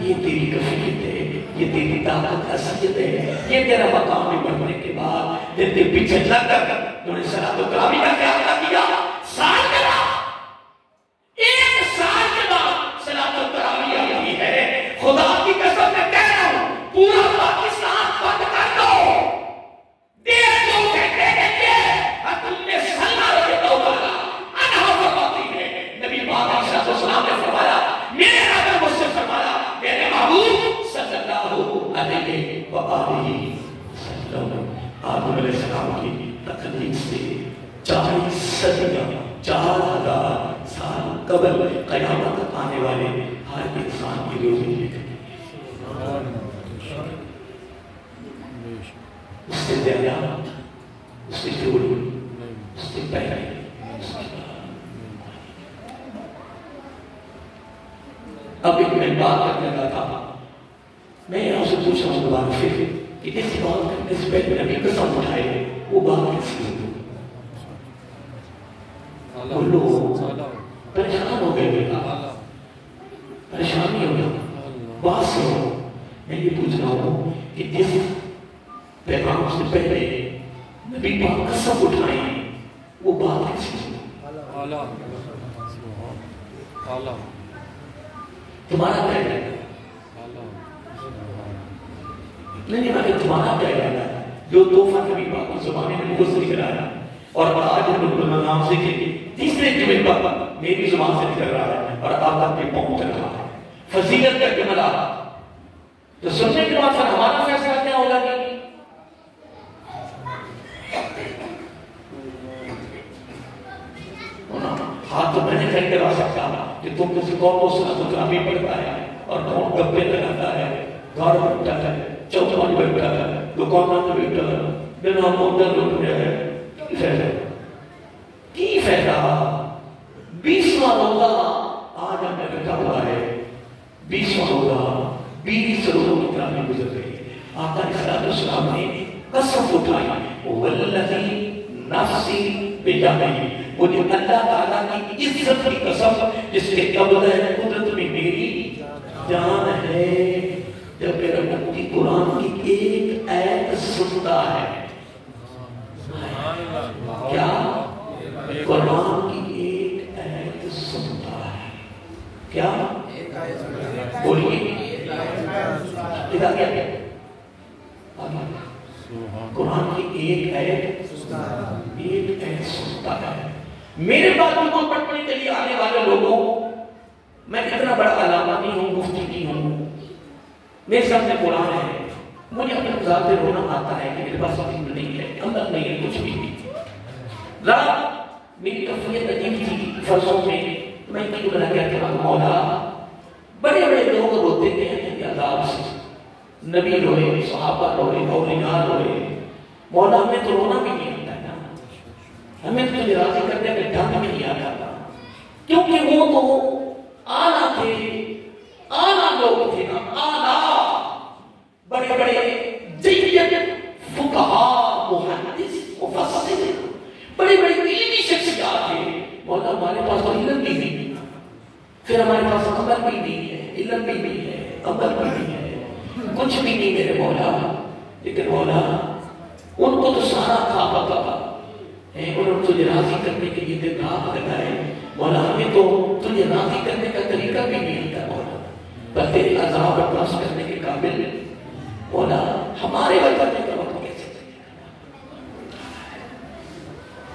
یہ تیری کفیت ہے یہ تیری طاقت کا سجد ہے یہ تیرا مقام بڑھنے کے بعد جب تیرے پیچھے لگ کر انہوں نے صلاۃ و تراویح کا کیا کیا سال کرا 1 سال کے بعد صلاۃ و تراویح آئی ہے. خدا کی قسم میں کہہ رہا ہوں پورا پاکستان بند کر دو 1.5-2 گھنٹے کے لیے حکم نے صلی اللہ عنہ فرماتی ہے نبی پاک علیہ السلام نے فرمایا میرے رب نے مجھ سے فرمایا میرے محبوب صلی اللہ علیہ وآلہ وسلم آدم علیہ السلام کی تخلیق سے 40 صدیاں 4000 سال قبل قیامت تک آنے والے ہر انسان کی روزی لے کر اس سے دیانت اس سے جوڑی اس سے پہلے اب ایک میں بات کرنے لگا تھا میں آپ سے پوچھا ہوں دوبارہ پھر کہ اس بات کرنے سے پہلے نبی قسم اٹھائے وہ بات کیسی ہوگی وہ لوگ پریشان ہو گئے پریشانی ہو گئی بات سنو میں یہ پوچھ رہا ہوں کہ جس پیغام سے پہلے نبی پاک قسم اٹھائے وہ بات کیسی ہوگی تمہارا کیا جائے گا نہیں مگر تمہارا کیا جائے گا جو تحفہ نبی پاک کی زبان میں مجھ سے نکل آیا اور آج ہم نام سے کہ تیسرے جمعے پر میری زبان سے نکل رہا ہے اور آپ تک بھی پہنچ رہا ہے فضیلت کا جملہ تو سننے کے بعد پھر ہمارا فیصلہ کیا ہوگا کہ میں نے نہیں کرا سکتا کہ تم کسی قوم کو سنا کامی پڑتا ہے اور کون گپے لگاتا ہے، گھر بیٹھا ہے، چوپان بیٹھا ہے، دکانوں میں بیٹھا ہے، بنا موٹر لوٹ رہا ہے، کی فائدہ؟ 20واں روزہ آج ہمیں بیٹھا ہوا ہے، 20واں روزہ 20 روزوں کی طرح میں گزر گئی ہے۔ آقا علیہ السلام نے قسم اٹھائی، والذی نفسی بجانبہ، مجھے اللہ تعالیٰ کی عزت کی قسم جس کے قبضہ قدرت میں میری جان ہے، جب میرا نبی قرآن کی ایک آیت سنتا ہے، کیا قرآن کی ایک آیت سنتا ہے، کیا بولیے کیا قرآن کی ایک آیت سنتا ہے۔ میرے پاس قرآن پڑھنے کے لیے آنے والے لوگوں، میں اتنا بڑا علامہ نہیں ہوں، مفتی نہیں ہوں، میرے سامنے قرآن ہے، مجھے اپنے ذات پہ رونا آتا ہے کہ میرے پاس علم نہیں ہے، عمل نہیں ہے، کچھ بھی نہیں۔ رات میری کفیت عجیب تھی فرضوں میں، میں کیوں بنا کیا کہ مولا بڑے بڑے لوگ روتے ہیں عذاب سے، نبی روئے، صحابہ روئے، اولیاء روئے، مولا ہمیں تو رونا بھی نہیں آتا ہے نا، ہمیں تو راضی کرنے میں ڈھنگ بھی نہیں آتا تھا، کیونکہ وہ تو آنا تھے، آنا لوگ تھے نا، آنا بڑے بڑے جید فقہا، محدث، مفسر، بڑے بڑے علمی شخصیات تھے، مولا ہمارے پاس تو علم بھی نہیں، پھر ہمارے پاس عمل بھی نہیں ہے، علم بھی نہیں ہے، عمل بھی نہیں ہے، کچھ بھی نہیں میرے مولا۔ لیکن مولا ان کو تو سارا کھا پتا انہوں نے تجھے راضی کرنے کے لیے دن رات لگائے، مولا ہمیں تو تجھے راضی کرنے کا طریقہ بھی نہیں ہوتا مولا، پر تیرے عذاب برداشت کرنے کے قابل مولا ہمارے وقت کا وقت کیسے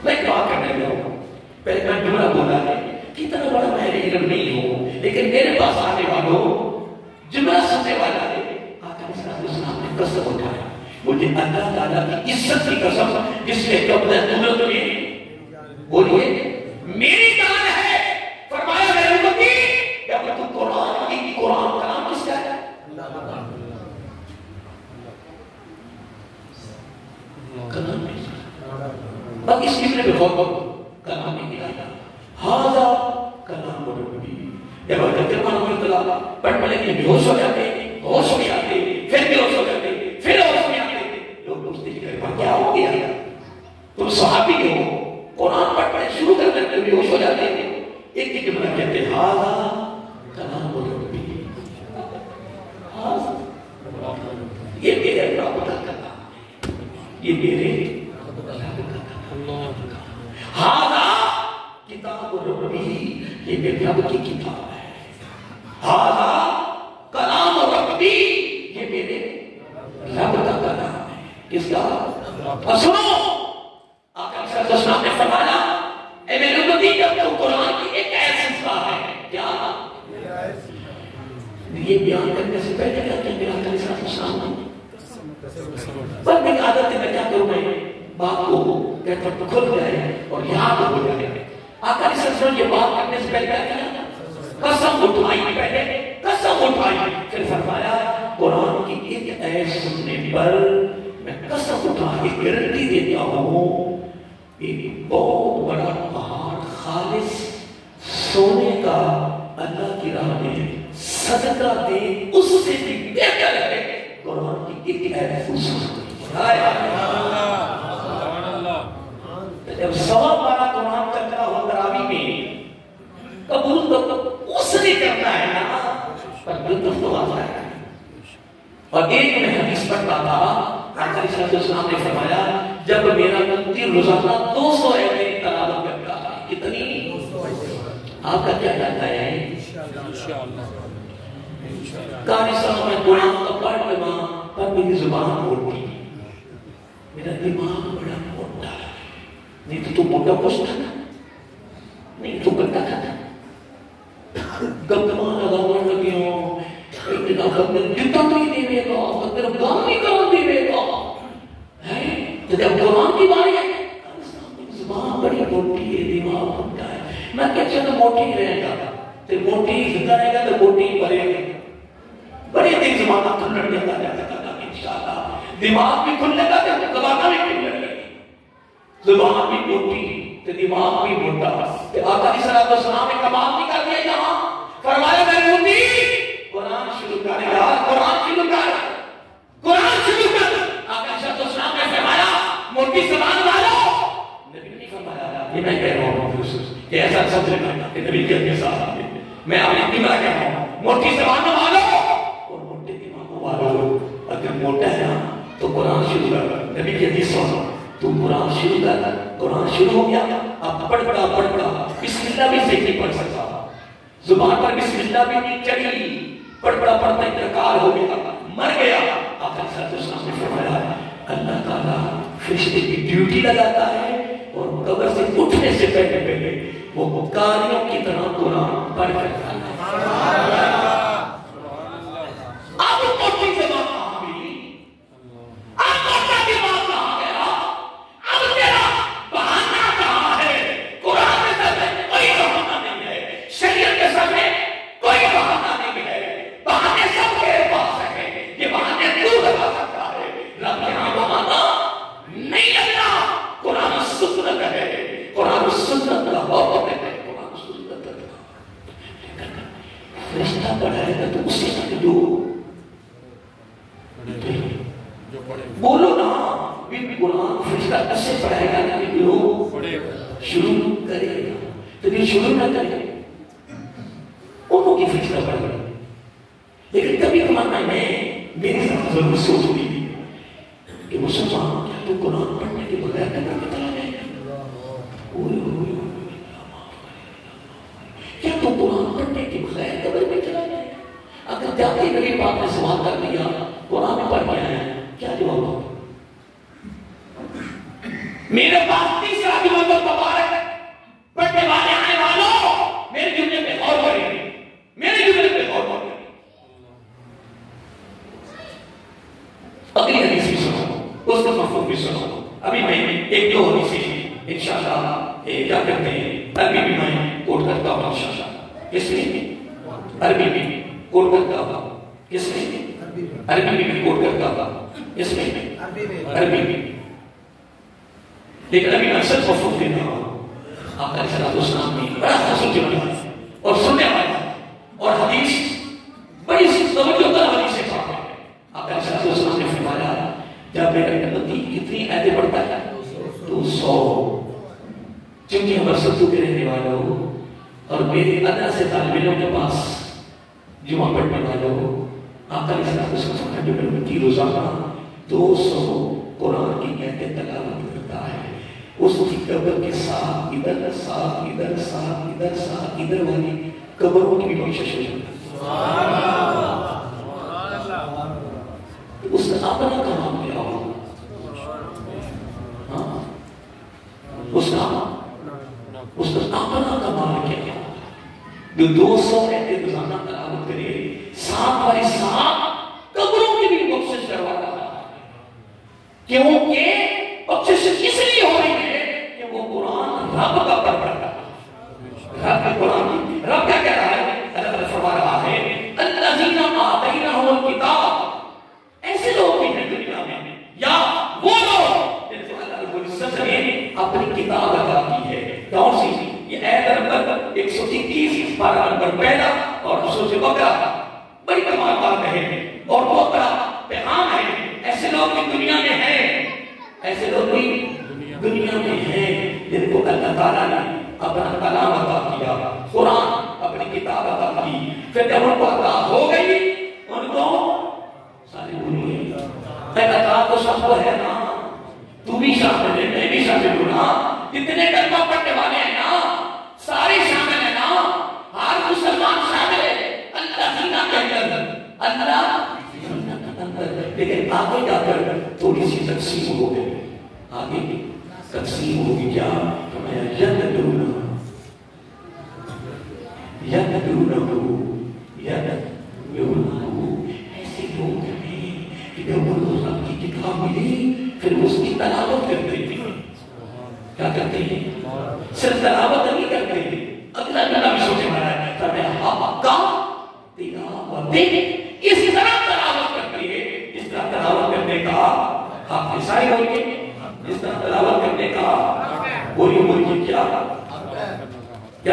میں دعا کرنے لگا ہوں۔ پہلے میں جملہ بولا ہے کہ اتنا بڑا میں علم نہیں ہوں، لیکن میرے پاس آنے والوں جملہ سننے والا ہے، آقا علیہ السلام نے قسم اٹھایا، مجھے اللہ تعالیٰ کی عزت کی قسم جس کے قبضہ قدرت میں بولیے میری جان ہے، فرمایا میرے امتی جب تو قرآن کی قرآن کلام کس کا ہے؟ کلام باقی اس جملے میں بہت کلام نہیں ملا، ہاذا کلام ربی، جب پڑھ پڑھے کہ بے ہوش ہو جاتے، ہوش میں آتے، پھر بے ہوش ہو جاتے، پھر ہوش میں آتے، لوگ پوچھتے کہ کیا ہو گیا؟ تم صحابی ہو، قرآن پڑھ پڑھے شروع کر دیتے بے ہوش ہو جاتے، ایک ہی جملہ کہتے ہیں ہاذا کلام ربی، یہ میرے رب کا کلام، یہ میرے ہاذا کتاب ربی، یہ میرے رب کی کتاب ہے، ہاذا کلام ربی، یہ میرے رب کا کلام ہے، کس کا؟ اور سنو آقا صلی اللہ علیہ وسلم نے فرمایا اے میرے امتی جب تو قرآن کی ایک ایسی بات ہے، کیا یہ بیان کرنے سے پہلے کہتے ہیں میرا آقا صلی اللہ علیہ وسلم پر میری عادت ہے میں کیا کروں، میں بات کو کہتا ہوں کھل جائے اور یاد ہو جائے۔ آقا علیہ السلام یہ بات کرنے سے پہلے کیا کیا؟ قسم اٹھائی، پہلے قسم اٹھائی، پھر فرمایا قرآن کی ایک آیت سننے پر میں قسم اٹھا کے گارنٹی دیتا ہوں ایک بہت بڑا پہاڑ خالص سونے کا اللہ کی راہ میں صدقہ دے اس سے بھی بہتر ہے قرآن کی ایک آیت سننے۔ جب سوا بارہ قرآن چلتا ہو تراویح میں قبول تو اس نے کرنا ہے نا، پر لطف تو آتا ہے۔ اور ایک میں حدیث پڑھتا تھا، آقا صلی اللہ علیہ وسلم نے فرمایا جب میرا امتی روزانہ 200 آیتیں تلاوت کرتا ہے، کتنی؟ آپ کا کیا کہتا ہے؟ قاری صاحب میں قرآن کا پڑھ لما پر میری زبان موٹی، میرا دماغ بڑا موٹا ہے، نہیں تو موٹا پوچھتا تھا، نہیں تو کرتا تھا گمگمان لگاؤں لگی ہوں اتنا خبر جتا نہیں دے گا، اگر گام نہیں کرو دے گا، تو جب قرآن کی باری ہے زبان بڑی موٹی ہے، دماغ موٹا ہے، میں کہ اچھا تو موٹی ہی رہے گا، تو موٹی ہی زندہ رہے گا تو موٹی ہی مرے گا. بڑے دن زمانہ کھلنے لگا جاتا انشاءاللہ. دماغ بھی کھلنے لگا تو زمانہ بھی کھلنے لگا. زبان بھی موٹی تو دماغ بھی موٹا. آقا علیہ السلام نے کمال بھی کر دیا یہاں. فرمایا میں موٹی قرآن شروع کر یار، قرآن شروع کر، قرآن شروع کر. آقا علیہ السلام نے فرمایا موٹی زبان والو. نبی نے فرمایا یہ میں کہہ رہا ہوں کہ ایسا سمجھ لینا کہ نبی کے ساتھ میں آپ نے کہہ رہا ہوں موٹی زبان والو اور موٹے دماغ والو. اگر موٹا ہے تو قرآن شروع کر. نبی کی حدیث سنو، تم قرآن شروع کر. قرآن شروع ہو گیا، اب پڑھ پڑھا بسم اللہ بھی صحیح نہیں پڑھ سکتا، زبان پر بسم اللہ بھی نہیں چڑھی، پڑھتا انتقال ہو گیا، مر گیا. آقا صلی اللہ علیہ وسلم نے فرمایا اللہ تعالیٰ فرشتے کی ڈیوٹی لگاتا ہے اور قبر سے اٹھنے سے پہلے وہ کاریوں کی طرح قرآن پڑھ کرتا ہے. اب موٹی زبان کہاں ملی، اب موٹا دماغ کہاں گیا، اب تیرا بہانہ کہاں ہے. قرآن کے سامنے کوئی بہانہ نہیں ہے، شریعت کے سامنے کوئی بہانہ نہیں ہے. بہانے سب کے پاس ہے، یہ بہانے تو لگا سکتا ہے. رب کے ہاں بہانہ نہیں لگنا. قرآن سنت ہے، قرآن سنت کا بہت ہے. قرآن سنت کا رشتہ پڑھائے گا تو اسی سے جو بولو نا بھی قرآن فرشتہ کیسے پڑھائے گا کہ جو شروع کرے گا تو یہ شروع نہ کرے انہوں کی فرشتہ پڑھ گا. لیکن کبھی کمانا میں میری ساتھ ضرور سوچ ہوئی تھی کہ مسلمان کیا تو قرآن پڑھنے کے بغیر قبر میں چلا جائے گا. کیا تو قرآن پڑھنے کے بغیر قبر میں چلا جائے گا. اگر جاتے نبی پاک نے سوال کر دیا قرآن پڑھ گیا ہے کیا جواب ہوگا. میرے پاس تیسرا جملہ مبارک پڑھنے والے آنے والوں میرے جملے پہ غور کریں، میرے جملے پہ غور کریں. اگلی حدیث بھی سنو، اس کا مفہوم بھی سنو. ابھی میں ایک دو حدیثیں انشاءاللہ کیا کہتے ہیں عربی بھی میں کوٹ کرتا ہوں انشاءاللہ. اس لیے عربی بھی کوٹ کرتا ہوں، اس لیے عربی بھی کوٹ کرتا ہوں، اس میں عربی بھی. لیکن ابھی میں صرف مفہوم دے رہا ہوں. آقا علیہ السلام نے بڑا حسن جملہ اور سننے والا اور حدیث بڑی توجہ کر حدیث سے کہا ہے. آقا علیہ السلام نے فرمایا جب میرا نبی کتنی آیتیں پڑھتا ہے تو 100. چونکہ ہم رسول کے رہنے والا ہو اور میرے ادنا سے طالب علموں کے پاس جمعہ پڑھنے والا ہو. آقا علیہ السلام جو نبی روزانہ 200 قرآن کی آیتیں تلاوت کرتا ہے. اس کی قبر کے ساتھ ادھر ساتھ ادھر ساتھ ادھر ساتھ ادھر والی قبروں کی بھی بخشش ہو جاتی ہے. اس نے اپنا کام کیا ہو، اس کا اپنا کمال کیا جو 200 ایسے روزانہ تلاوت کرے ساتھ والی ساتھ قبروں کی بھی بخشش کروا رہا ہے. کیونکہ بخشش اس لیے ہو رہی ہے کہ وہ قرآن رب کا پڑھ رہا ہے. رب کے قرآن رب کیا کہہ رہا ہے؟ اللہ فرما رہا ہے الذین آتیناہم الکتاب. ایسے لوگ بھی ہیں دنیا میں یا وہ لوگ جن کو اللہ رب العزت نے اپنی کتاب عطا کی ہے. کون سی؟ یہ آیت نمبر 121 پارہ نمبر پہلا اور سورۃ بقرہ. بڑی کمال بات ہے اور بہت بڑا پیغام ہے. ایسے لوگ بھی دنیا میں ہیں، ایسے لوگ بھی دنیا میں ہیں جن کو اللہ تعالیٰ نے اپنا کلام عطا کیا، قرآن اپنی کتاب عطا کی. پھر جب ان کو عطا ہو گئی ان کو سارے بھول گئے. عطا تو سب کو ہے نا، تو بھی شامل ہے، میں بھی شامل ہوں نا. جتنے کلمہ پڑھنے والے ہیں نا سارے شامل ہیں نا، ہر مسلمان شامل ہے. اللہ زینہ کے اندر اللہ. لیکن آگے جا کر تھوڑی سی تقسیم ہو گئی. آگے تقسیم ہوگی کیا؟ ایسے لوگ ہیں کہ جب وہ رب کی کتاب ملی پھر اس کی تلاوت کرتے تھے. کیا کرتے ہیں؟ صرف تلاوت نہیں کرتے اگلا جملہ بھی سوچنے والا ہے، فرمایا حقا تلاوت، اس طرح تلاوت کرتی ہے جس طرح تلاوت کرنے کا حق عیسائی ہوئی، جس طرح تلاوت کرنے کا وہی ہوئی کیا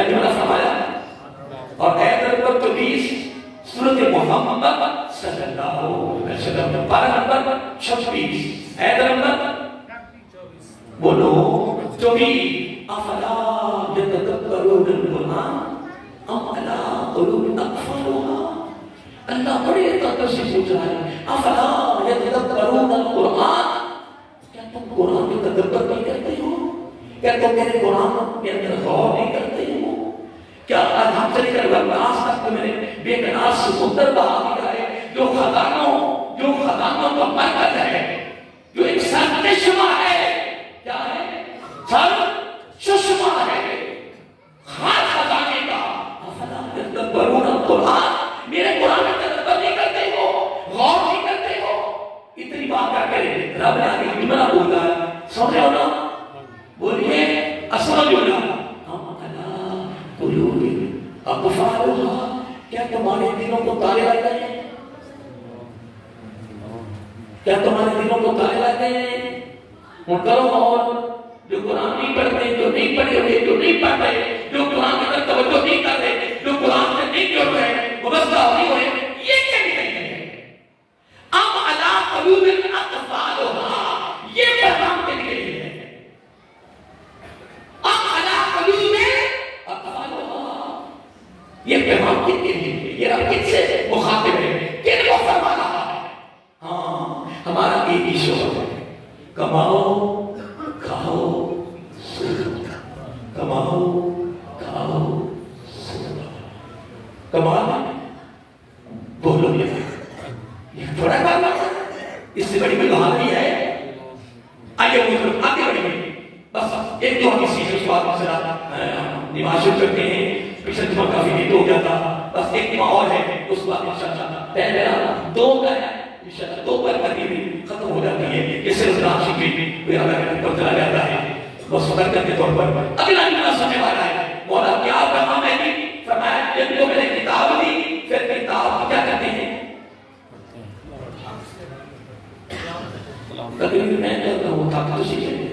جملہ فرمایا؟ اور آیت نمبر 24 سورۃ محمد صلی اللہ علیہ وسلم، پارہ نمبر 26 آیت نمبر بولو 24، افلا یتدبرون القرآن ام علی قلوب اقفالها۔ اللہ بڑے قدر سے پوچھ رہا ہے، افلا یتدبرون القرآن، کیا تم قرآن کو تدبر نہیں کرتے ہو؟ کیا تم میرے قرآن کے اندر غور نہیں کرتے ہو؟ کیا آج ہم سے لے کر وقت تک تو میں نے بے کناز سمندر بہا دیا ہے، جو خزانوں کا مرکز ہے، جو ایک سرچشمہ ہے، کیا ہے؟ سرچشمہ ہے ہر خزانے کا۔ افلا یتدبرون القرآن، میرے قرآن میں تدبر نہیں کرتے ہو، غور نہیں کرتے ہو۔ اتنی بات کیا کرے، رب نے آگے جملہ بولا ہے، سن رہے ہو نا؟ بولیے اسمعوا قلوب اقفالها، کیا تمہارے دلوں کو تالے لگ گئے ہیں؟ کیا تمہارے دلوں کو تالے لگ گئے ہیں؟ ان کرو اور جو قرآن نہیں پڑھتے، جو نہیں پڑھے ہوئے، جو نہیں پڑھ رہے، جو قرآن کی طرف توجہ نہیں کر رہے، جو قرآن سے نہیں جڑ رہے، وہ بس نہیں ہو رہے، یہ کیا نہیں ہے؟ ام علی قلوب اقفالها، یہ پیغام کے لیے ہے۔ ام علی قلوب اقفالها، یہ پیغام کے لیے ہے۔ یہ رب کن سے مخاطب ہے، کن کو فرما رہا ہے؟ ہاں، ہمارا ایک ہی شعور ہے، کماؤ کھاؤ سو، کماؤ کھاؤ سو۔ کمانا بولو یہ تھوڑا کام ہے، اس سے بڑی کوئی کہانی ہے؟ آگے بڑھیں، بس ایک دو حدیث سے اس بات سے نماز شروع کرتے ہیں، پچھلے جمعہ کافی لیٹ ہو گیا تھا، بس ایک جمعہ اور ہے، اس بات انشاءاللہ پہلے دو کا ہے، انشاءاللہ دو پر تقریبی ختم ہو جاتی ہے، اس سے راشی بھی کوئی الگ پر چلا جاتا ہے، بس صدقہ کے طور پر۔ اگلا جملہ سمجھنے والا ہے، مولا کیا فرما میں نے فرمایا جب لوگ میں نے کتاب دی، پھر کتاب کیا کہتے ہیں؟ تقریبی میں کہتا ہوں، تھا تو سیکھیں گے،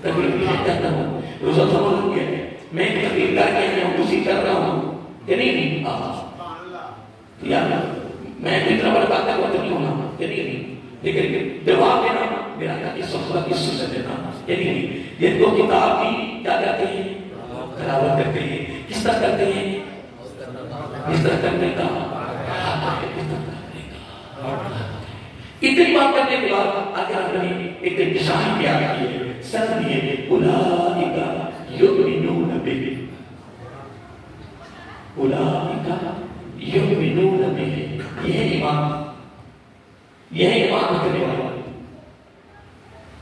تقریبی میں کہتا ہوں، روزہ تھوڑا لگ گیا ہے، میں تقریب کر کے ہوں، اسی کر رہا ہوں کہ نہیں؟ یار میں اتنا بڑا بات کروا تو نہیں ہونا کہ نہیں، لیکن جواب دینا میرا کہا اس وقت کی سنت دینا کہ نہیں۔ یہ دو کتاب کی کیا کہتے ہیں؟ تلاوت کرتے ہیں، کس طرح کرتے ہیں؟ اس طرح کرنے کا، اتنی بات کرنے کے بعد آگے آپ نے ایک نشان کیا ہے، سر دیے اولئک یؤمنون بہ، اولئک یؤمنون بہ، یہ ایمان کرنے والے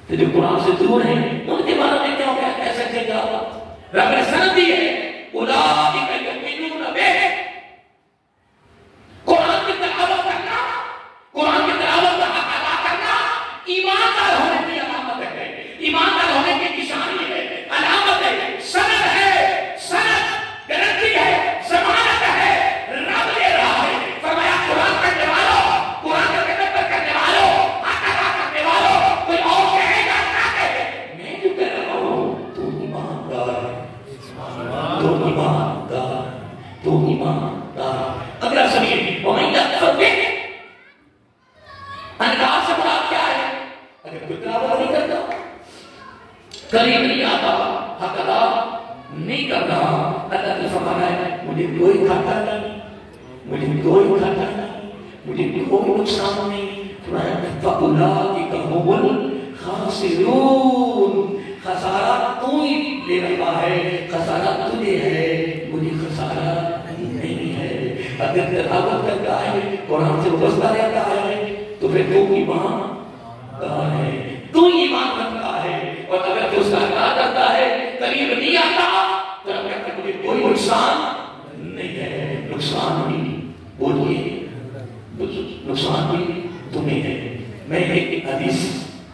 تو جو قرآن سے دور ہیں ان کے بارے میں کیا ہو گیا؟ کہہ سکتے ہیں رب نے سند دی ہے اولئک یؤمنون بہ، قرآن کی تلاوت کرنا، قرآن کی تلاوت کا حق ادا کرنا ایماندار ہونے کی علامت ہے، ایماندار ہونے کی نشانی ہے، علامت ہے، سند ہے، سند گارنٹی ہے، ضمانت ہے، رب دے رہا ہے۔ فرمایا قرآن پڑھنے والوں، قرآن کا تدبر کرنے والوں، حق ادا کرنے والوں، کوئی اور کہے گا نہ کہے، میں جو کہہ رہا ہوں تو ایماندار ہے، تو ایماندار، تو ایماندار۔ اگلا سنیے، وَمَن يَكْفُرْ بِهِ، انکار سے مراد کیا ہے؟ اگر کوئی تلاوت نہیں کرتا، قریب نہیں آتا، حق ادا نہیں کرتا، اللہ نے فرمایا ہے مجھے کوئی گھاٹا نہیں، مجھے کوئی گھاٹا نہیں، مجھے کوئی نقصان نہیں۔ فرمایا فَأُولَٰئِکَ هُمُ الْخَاسِرُونَ، خسارہ تو ہی لے رہا ہے، خسارہ تجھے ہے، مجھے خسارہ نہیں ہے۔ اگر تلاوت کرتا ہے، قرآن سے وابستہ رہتا ہے تو پھر تو ایمان ہے، تو ایمان رکھتا ہے، اور اگر تو اس کا انکار کرتا ہے، قریب نہیں آتا، تو رب کہتا ہے مجھے کوئی نقصان نہیں ہے۔ نقصان بھی بولیے، نقصان بھی تمہیں ہے۔ میں ایک حدیث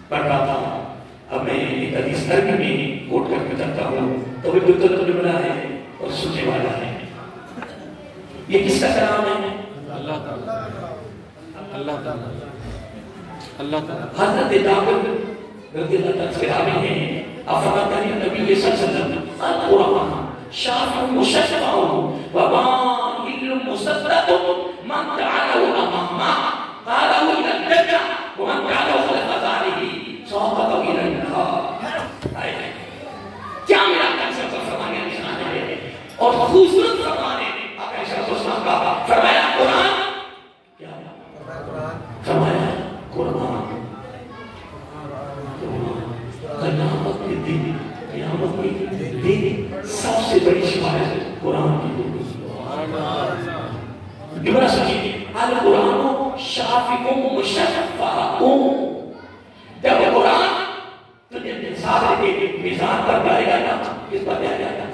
پڑھ رہا تھا، اب میں ایک حدیث عربی میں کوٹ کر کے چلتا ہوں، تو وہ ترجمہ ہے اور سننے والا ہے. یہ کس کا کلام ہے؟ اللہ تعالیٰ. اللہ تعالیٰ. اللہ تعالیٰ. حضرت داؤد رضی اللہ عنہ کے راوی ہیں افراد نبی صلی اللہ علیہ وسلم القرآن شافع مشفع وماهل مصدق من جعله امامه قاله الى الجنه ومن جعله خلف ظهره ساقطه الى النار. کیا میرا کنسر کو فرمانے نشانہ ہے اور خوبصورت فرمانے آپ ایسا سوچنا کا فرمایا قرآن کیا فرمایا قرآن قیامت کے دن سب سے بڑی شفاعت قرآن کی ہوگی. دوبارہ سمجھیے القرآن شافع مشفع. جب قرآن تجھے ساتھ دے میزان پر جائے گا کس پر جائے گا؟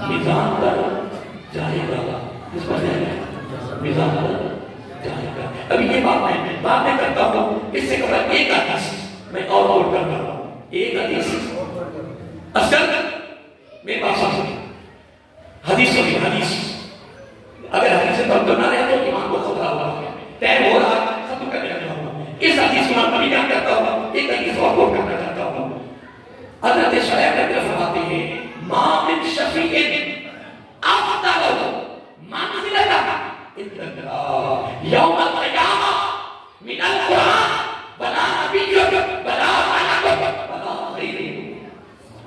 میزان پر جائے گا. کس پر جائے گا؟ میزان پر جائے گا. ابھی یہ بات میں کرتا ہوں. اس سے قبل ایک حدیث میں اور کرتا ہوں. ایک حدیث اصل میرے پاس حدیث کو بھی حدیث اگر حدیث سے ترجمہ نہ رہے تو ایمان کو خطرہ ہوا ہے. ٹائم ہو رہا ہے ختم کرنے لگا ہوں. اس حدیث کو میں بیان کرتا ہوں. ایک حدیث اور غور کرنا چاہتا ہوں. حضرت شعیب نبی فرماتے ہیں ما من شفیع افضل منزلۃ عند اللہ یوم القیامہ من القرآن ولا نبی ولا ملک ولا غیرہ.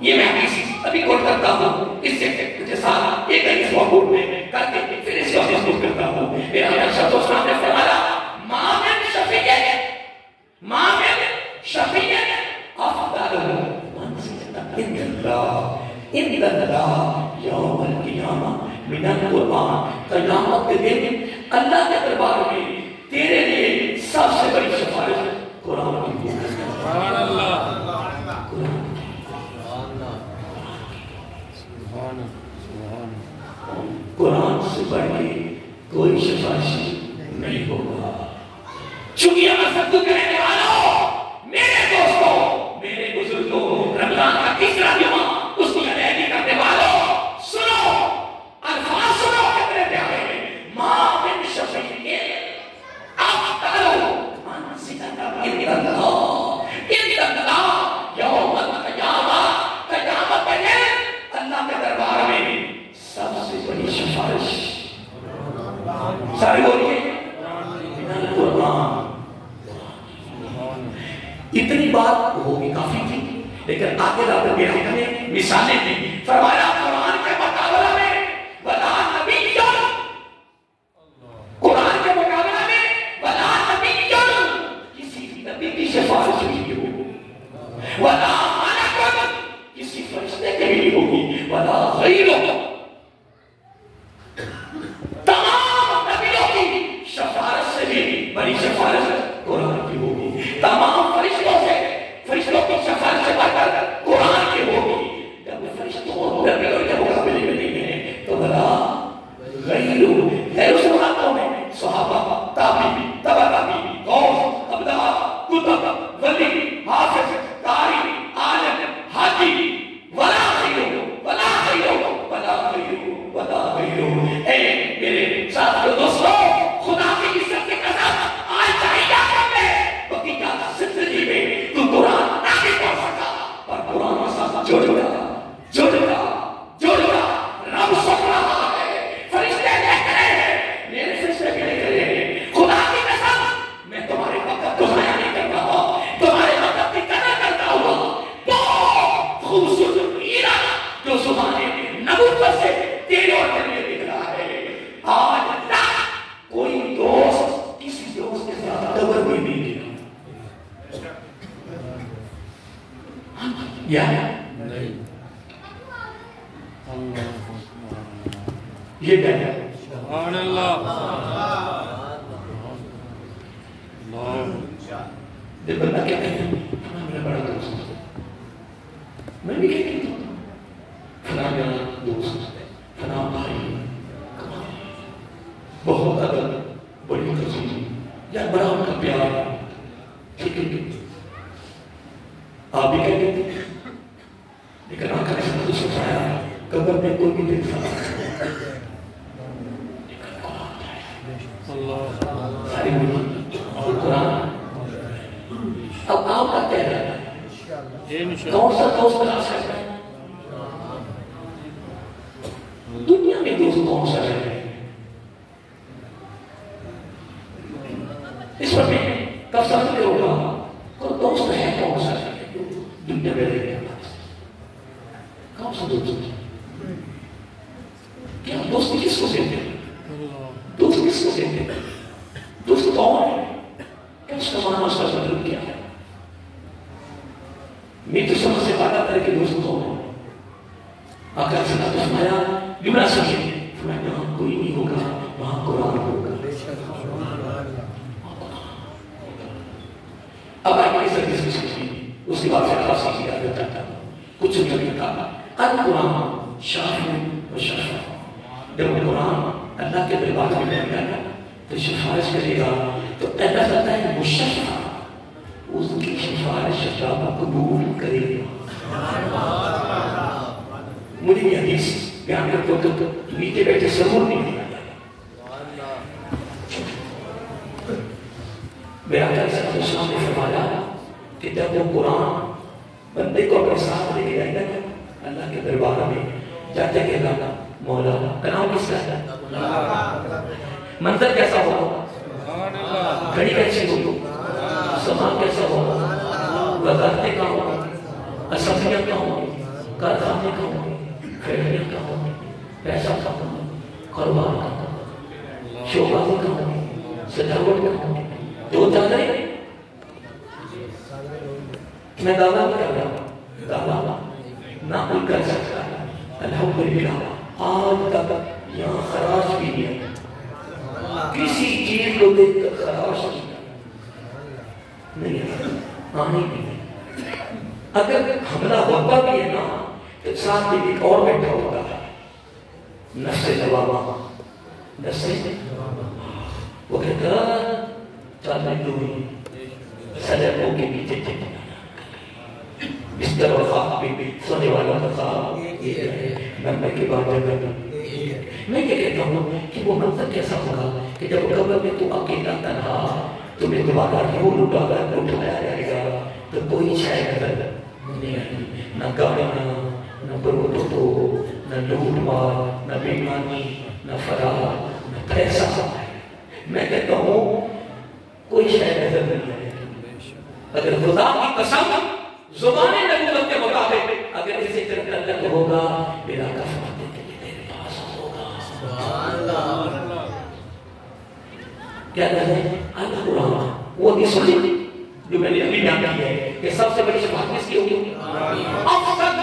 یہ میں حدیث ابھی کوٹ کرتا ہوں. اس سے جیسا ایک حدیث موجود میں کر کے پھر اس کو محسوس کرتا ہوں. میرا ارشاد دوستان نے فرمایا ما من شفیع افضل منزلۃ عند اللہ یوم القیامہ من القرآن. قیامت کے دن اللہ کے دربار میں تیرے لیے سب سے بڑی سفارش قرآن کی ہوگی. سبحان اللہ. قرآن سے بڑھ کے کوئی سفارش نہیں ہوگا. چونکہ صدق کرنے والوں میرے دوستوں میرے بزرگوں رمضان کا تیسرا جمعہ اس کو ادائیگی کرنے والوں سنو الفاظ سنو کتنے پیارے. ما من شفیع افضل منزلۃ عند اللہ یوم القیامہ. قیامت کے دن اللہ کے دربار میں سب سے بڑی سفارش سارے بولیے قرآن. اتنی بات ہوگی کافی تھی لیکن آگے رب نے مثالیں دی. فرمایا قرآن کے مقابلہ میں ولا نبی قرآن کے مقابلہ میں ولا نبی کسی نبی کی سفارش نہیں ہوگی. ولا ملک کسی فرشتے کی نہیں ہوگی. ولا غیرہ تمام نبیوں کی شفاعت سے بھی بڑی شفاعت قرآن کی ہوگی. تمام فرشتوں کی شفاعت سے بڑھ کر قرآن کی ہوگی. جب فرشتوں اور نبیوں کے مقابلے میں نہیں ہیں تو بلا غیر صحابہ میں صحابہ تابعین تبع تابعین غوث ابدال کتب ولی حافظ قاری عالم حاجی ولا غیرہ ولا غیرہ ولا غیرہ ولا غیرہ. اے میرے ساتھ دوستو خدا کی عزت کی قسم آج چاہیے ہمیں وقتی کا زندگی میں تو قرآن نہیں پڑھ سکا پر قرآن کے ساتھ جوڑا رب سن رہا ہے. فرشتے دیکھ رہے ہیں میرے فرشتے بھی دیکھ رہے ہیں. خدا کی قسم میں تمہارے وقت کو ضائع نہیں کر رہا تمہارے وقت کی قدر کرتا ہوا. بہت خوبصورت ہیرا جو زمانے نبوت سے تیرے اور میرے دکھ رہا ہے. آج تک کوئی دوست کسی دوست کے ساتھ دور بھی نہیں دیا. یا نہیں یہ کیا ہے؟ سبحان اللہ. دیکھ بندہ کیا کہتے ہیں میرا بڑا دوست میں بھی کہتا ہوں فلاں میرا دوست فلاں بھائی بہت ادب بڑی تسلیم یا بڑا ان کا پیار. ٹھیک ہے آپ بھی کہتے ہیں لیکن آنکھ نے سب کو سمجھایا قبر میں کوئی بھی دن تھا ساری قرآن اب آپ کا کہہ رہا ہے کون سا دوست تلاش کر رہا ہے دنیا میں دوست کون سا ہے اس پر میں تفصیل کروں گا تو دوست ہے کون سا ہے دنیا میں رہے کون سا دوست کیا دوست کس کو کہتے ہیں دوست کس کو کہتے ہیں دوست کون ہے کیا اس کا معنی اس کا مطلب کیا ہے میں تو سمجھ سے بات آتا ہے کہ دوست کون ہے آقا صلی اللہ علیہ وسلم جملہ سمجھے فرمایا جہاں کوئی نہیں ہوگا وہاں قرآن ہوگا اب آئیے اس حدیث میں سمجھیں اس کے بعد سے خاصا کیا جاتا تھا کچھ نہیں کہا القرآن شافع و شفاء جب قرآن اللہ کے دربار میں بیٹھ گیا تو سفارش کرے گا تو اللہ کہتا ہے مشفع اس کی سفارش شفاء قبول کرے گا مجھے یہ حدیث بیان کرتے ہو تو نیچے بیٹھے ضرور نہیں دیا میرا کیا اسلام نے فرمایا کہ جب وہ قرآن بندے کو اپنے ساتھ لے کے جائے گا اللہ کے دربار میں جاتے کہ گا مولا کلام کس کا ہے منظر کیسا ہوگا گھڑی کیسی ہوگی سامان کیسا ہوگا وزارتیں کہاں ہوگی اسمبلیاں کہاں ہوگی کارخانے کہاں ہوگی فیکٹریاں کہاں ہوگی پیسہ کہاں ہوگی کاروبار کہاں ہوگی شوبازی کہاں ہوگی سجاوٹ کہاں ہوگی دو چادریں میں دعویٰ نہیں کر رہا ہوں دعویٰ نہ کوئی کر سکتا ہے الحمدللہ آج تک یہاں خراش بھی نہیں ہے کسی چیز کو دیکھ کر خراش نہیں ہے آنے بھی نہیں اگر حملہ ہوتا بھی ہے نا تو ساتھ میں ایک اور بیٹھا ہوتا ہے نفس جوابا نفس وہ کہتا چادر دوئی سجدوں کے پیچھے چلے بستر اور خواب بھی سونے والا کا خواب مرنے کے بعد میں یہ کہتا ہوں کہ وہ منظر کیسا ہوگا کہ جب قبر میں تو اکیلا تنہا تمہیں دوبارہ روح اٹھایا جائے گا تو کوئی شاید نہیں آئی نہ گاڑیاں نہ برودو نہ لوٹ مار نہ بیمانی نہ فرار نہ پیسہ میں کہتا ہوں کوئی شاید نظر نہیں آئے اگر خدا کی قسم زبان نبوت کے مطابق اگر اسے تک ہوگا میرا کفن تیرے پاس ہوگا کیا کہتے ہیں القرآن وہ بھی سنی جو میں نے ابھی بیان کی ہے کہ سب سے بڑی شفاعت کس کی ہوگی افضل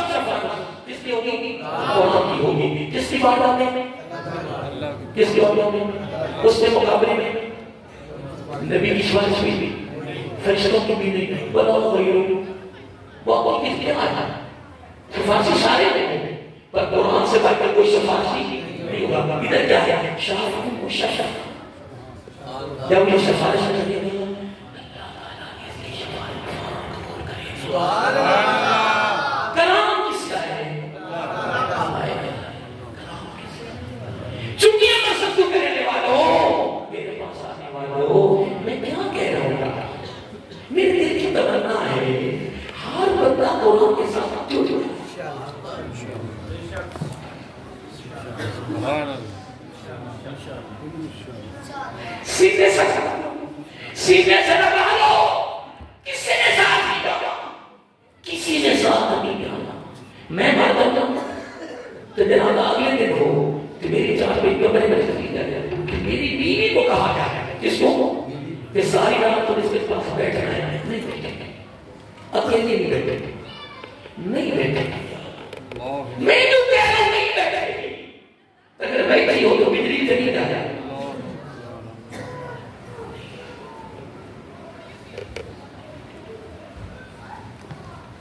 شفاعت کس کی ہوگی قرآن کی ہوگی کس کی بات آتے ہیں کس کی ہوگی اس کے مقابلے میں نبی کی شفاعت بھی فرشتوں کی بھی نہیں بلا غیروں وہ کس کے آیا شفاعت سارے ہیں پر قرآن سے بڑھ کر کوئی شفاعت نہیں ہوگا ادھر کیا ہے شفاعت و شفاعت جب یہ شفاعت کریں گے کلام کس کا ہے چونکہ میں سب کو کرنے والا ہوں میرے پاس آنے والا ہوں میں کیا کہہ رہا ہوں میرے دل کی تمنا ہے ہر بندہ قرآن کے ساتھ جڑ جائے سیدھے سے لگا لو کسی نے ساتھ نہیں ڈالا کسی نے ساتھ نہیں ڈالا میں مردہ ہوں تو جناب اگلے دن ہو کہ میری چار بیٹیوں بڑے بڑے تکلیف کر جائے کہ میری بیوی کو کہا جا رہا ہے کس کو کہ ساری رات تو اس کے پاس بیٹھنا ہے نہیں بیٹھے اکیلے نہیں بیٹھے نہیں بیٹھے میں جو کہہ رہا ہوں نہیں بیٹھے اگر بیٹھی ہو تو بجلی سے نہیں جا جائے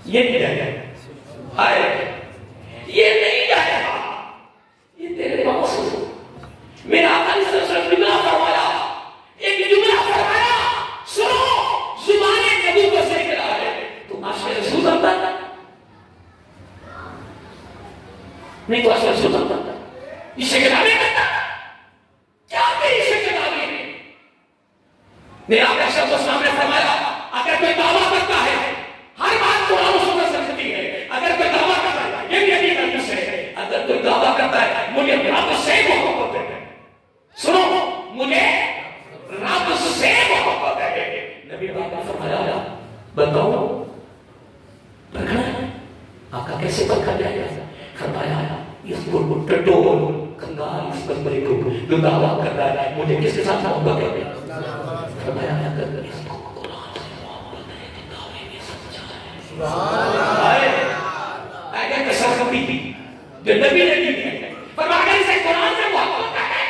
یہ نہیں جائے گا آئے یہ نہیں جائے گا یہ تیرے پاس میرا آقا نے صرف جملہ فرمایا ایک جملہ فرمایا سنو زبان نبی کو سے کرا ہے تو عاشق رسول بنتا نہیں تو اصل سنتا اسے کے دعوے کرتا کیا کہ اسے کے دعوے میرا پیشہ تو سامنے فرمایا اگر کوئی دعویٰ کرتا ہے ہر بات قرآن و سنت سے سکتی ہے اگر کوئی دعویٰ کرتا ہے یہ بھی علی نبی سے ہے اگر کوئی دعویٰ کرتا ہے مجھے رب سے محبت ہے سنو مجھے رب سے محبت ہے نبی پاک نے فرمایا بتاؤ پرکھنا ہے آقا کیسے پرکھا جائے گا فرمایا اس ٹٹول کنگال اس بندے کو جو دعویٰ کر رہا ہے مجھے کس کے ساتھ محبت ہے فرمایا اگر اس کو قرآن سے محبت ہے تو دعوے میں سمجھا ہے سبحان اللہ اگر کسر کبھی تھی جو نبی نے دی ہے فرمایا اگر اسے قرآن سے محبت ہے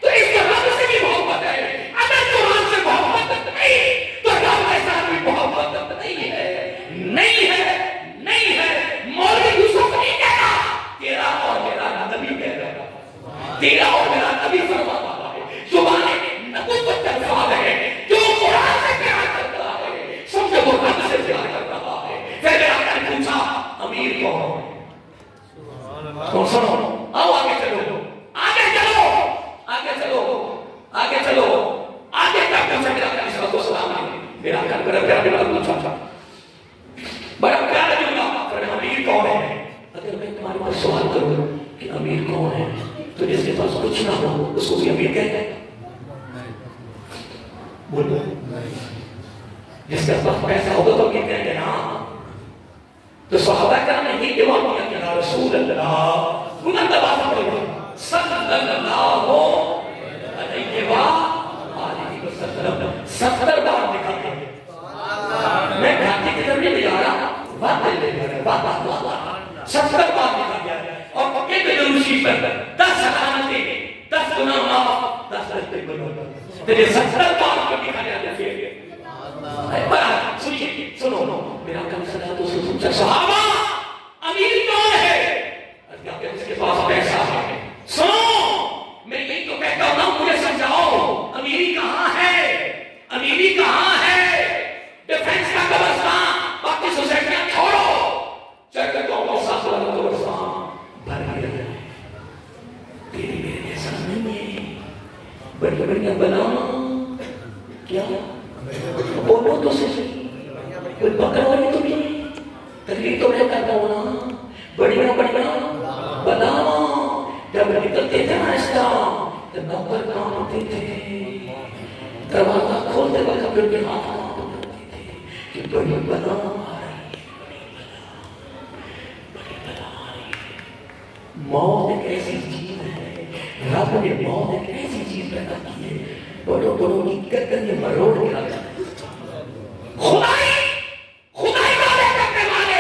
تو اس کے رب سے بھی محبت ہے اگر قرآن سے محبت نہیں تو رب کے ساتھ بھی محبت نہیں ہے نہیں ہے نہیں ہے مولوی یوسف نہیں کہتا تیرا اور میرا نبی کہہ رہا ہے تیرا اور میرا نبی فرماتا ہے زبان نبوت کا الفاظ ہے جو قرآن سے پیار کرتا ہے سمجھو وہ رب سے پیار کر رہا ہے پھر میرا نے پوچھا امیر کون ہے تو سنو آؤ آگے چلو آگے چلو آگے چلو آگے چلو آگے تک سے میرا کیا اس کو سلام ہے میرا کیا میرا پیار میرا پوچھا بڑا پیارا جملہ پر امیر کون ہے اگر میں تمہارے پاس سوال کروں کہ امیر کون ہے تو جس کے پاس کچھ نہ ہو اس کو بھی امیر کہتے ہیں بولو جس کے پاس پیسہ ہوگا تو کیا کہتے ہیں نا تو صحابہ کرام نے یہ جواب دیا کہ یا رسول اللہ بلند آواز میں پڑھو صلی اللہ علیہ وسلم 70 بار دکھا دیا میں گھاٹی کی طرف نہیں جا رہا بات لے رہا 70 بار دکھا دیا اور ایک دروشی پر 10 حالتیں 10 گناہ معاف 10 رشتے گناہ تیرے 70 بار کو دکھا دیا سنیے سنو میرا کم صدا تو سنچا صحابہ امیر کون ہے اس کے پاس پیسہ ہے سنو میں یہی تو کہتا ہوں مجھے سمجھاؤ امیری کہاں ہے امیری کہاں ہے ڈیفنس کا قبرستان باقی سوسائٹیاں چھوڑو چرکتوں کو ساتھ والا قبرستان بھر گیا ہے تیری میرے جیسا نہیں ہے بڑی بڑیاں بنا کیا بولو تو صحیح کوئی پکڑ والی تو نہیں تکلیف تو میں کرتا ہوں نا بڑی بنا جب نکلتے تھے نا اس کا تو نوکر کام ہوتے تھے دروازہ کھولتے وقت پھر بھی ہاتھ کرتے تھے کہ بڑی بنا موت ایک ایسی چیز ہے رب نے موت ایک ایسی چیز پیدا کی ہے بڑوں بڑوں کی گردن یہ مروڑ کے رکھا خدائی باتیں کرنے والے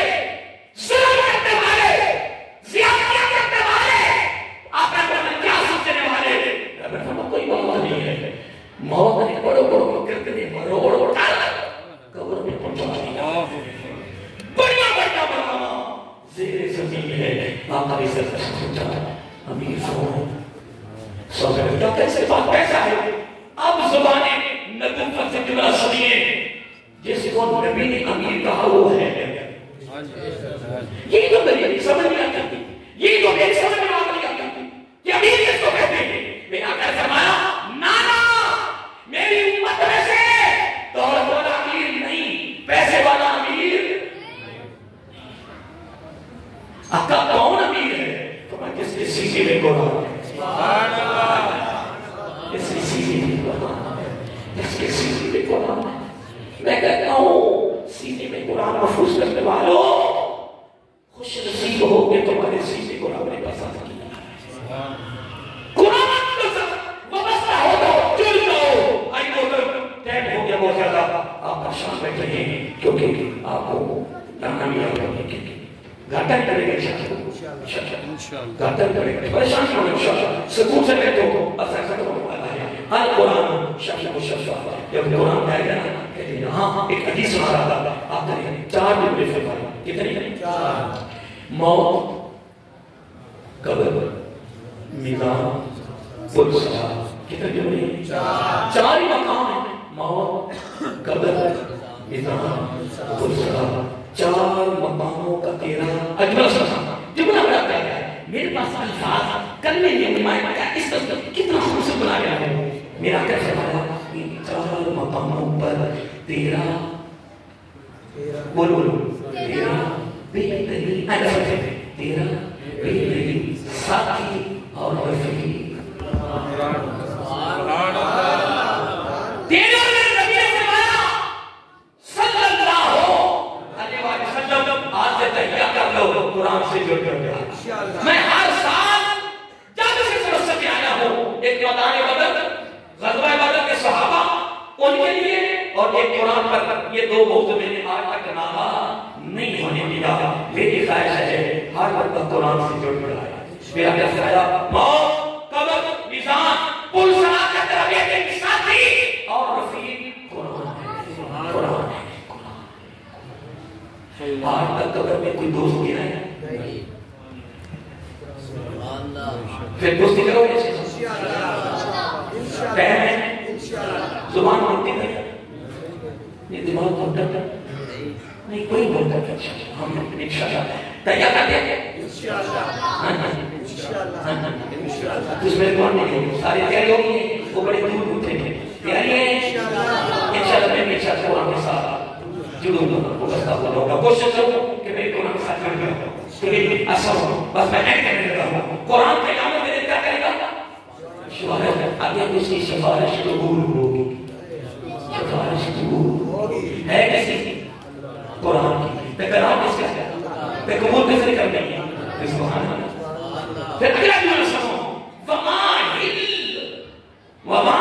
ظلم کرنے والے زیادتیاں کرنے والے آپ نے کیا سمجھنے والے رب نے کوئی موت نہیں ہے موت نے بڑوں کو گردن مروڑ اٹھا قبر میں پہنچا دیا بڑا بڑا زیر زمین ہے آقا بھی سر سمجھا امیر کون سوچا بیٹا کیسے بات پیسہ ہے اب زبانیں نبوت سے جملہ سنیے جس کو نبی نے امیر کہا وہ ہے یہ تو میری سمجھ میں آتی یہ تو میری سمجھ میں آتی کہ امیر کس کو کہتے ہیں میں آ کر فرمایا نانا میری امت میں سے دولت والا امیر نہیں پیسے والا امیر آقا کون امیر ہے تو میں کس کے سینے میں قرآن ہے سبحان اللہ اس کے سینے میں قرآن ہے اس کے سینے میں قرآن ہے میں کہتا ہوں سینے میں قرآن محفوظ کرنے والوں خوش نصیب ہو گے تمہارے سینے قرآن نے پسند کیا قرآن کا سب وابستہ ہو جاؤ جڑ جاؤ آئی موٹر ٹائم ہو گیا بہت زیادہ آپ کا شان بیٹھ رہے ہیں کیونکہ آپ کو ناکامی آ رہی ہے گھاٹا ہی کرے گا گھاٹا ہی کرے گا پریشان نہ ہو سکون سے بیٹھو بس ایسا تو ہونے والا ہے ہر قرآن شخص کو شخص جب قرآن آئے گا نا کہتے ہیں ہاں ایک حدیث سنا رہا تھا آپ نے 4 جملے فرمائے کتنی 4 موت قبر میدان پلسرا کتنے جملے 4 ہی مقام ہیں موت قبر میدان پلسرا 4 مقاموں کا تیرا اجمل سنا جملہ بڑا کیا ہے میرے پاس الفاظ کلمے نہیں مائیں اس طرح کتنا خوبصورت بنا گیا ہے میرا کیا فرمایا چار مقاموں پر تیرا بولو تیرا بہترین تیرا بہترین ساتھی اور رفیق تیرا نبی سے مانا صلی اللہ علیہ وسلم آج سے تحیہ کر لو قرآن سے جڑ کر گیا میں ہر سال جب سے سمجھ سے آیا ہوں ایک میدان بدر غزوہ بدر کے صحابہ ان کے لیے اور ایک قرآن پر یہ دو موضوع میں نے آج تک ناما نہیں ہونے دیا میری خواہش ہے ہر وقت قرآن سے جڑ کر آیا میرا کیا فرمایا موت قبر میزان پل صراط کا طرف ایک ساتھی اور رفیق قرآن ہے آج تک قبر میں کوئی دوست گیا ہے پھر دوستی کرو گے زبان بولتی ہے یہ دماغ بولتا ہے نہیں کوئی بولتا ہے ہم انشاءاللہ تیار کر دیں اس میں کون نہیں ہے ساری تیاری ہوگی وہ بڑے دور اٹھے ہیں تیاری ہے انشاءاللہ میں انشاءاللہ قرآن کے ساتھ جڑوں گا وہ بستا ہوگا کوشش کروں کہ میں قرآن کے ساتھ جڑ گا لیکن اصل بس میں ایک کرنے لگا ہوں قرآن کے قیامت میں کیا کرے گا اگر اس کی سفارش قبول ہوگی سفارش قبول ہے کسی قرآن کی تو قرآن کس کا ہے تو قبول کس نے کر دیں اس کو پھر اگلا جملہ سنو وما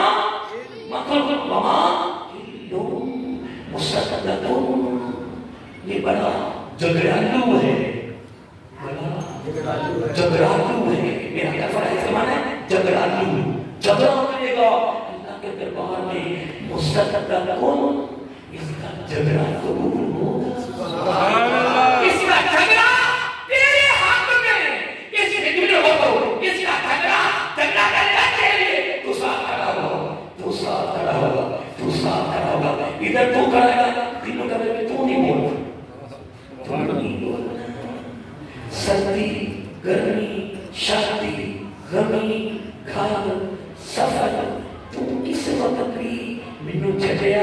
مصدقون یہ بڑا جگرالو ہے جگرالو ہے میرا کیا فرائض زمانہ ہے جگرالو جگرہ کرے گا اللہ کے دربار میں مصدقون اس کا جگرہ قبول ہوگا اس کا جگرہ تیرے ہاتھ میں اس خدمت ہو اس کا جگرہ کرنا چاہیے تو ساتھ کھڑا ہوگا تو ساتھ کھڑا ہوگا تو ساتھ کھڑا ہوگا ادھر تو کھڑا گا دنوں کا میں تو نہیں بولنا تو نہیں بولنا سردی گرمی شادی غمی گھر سفر تو کس وقت بھی منو چھٹیا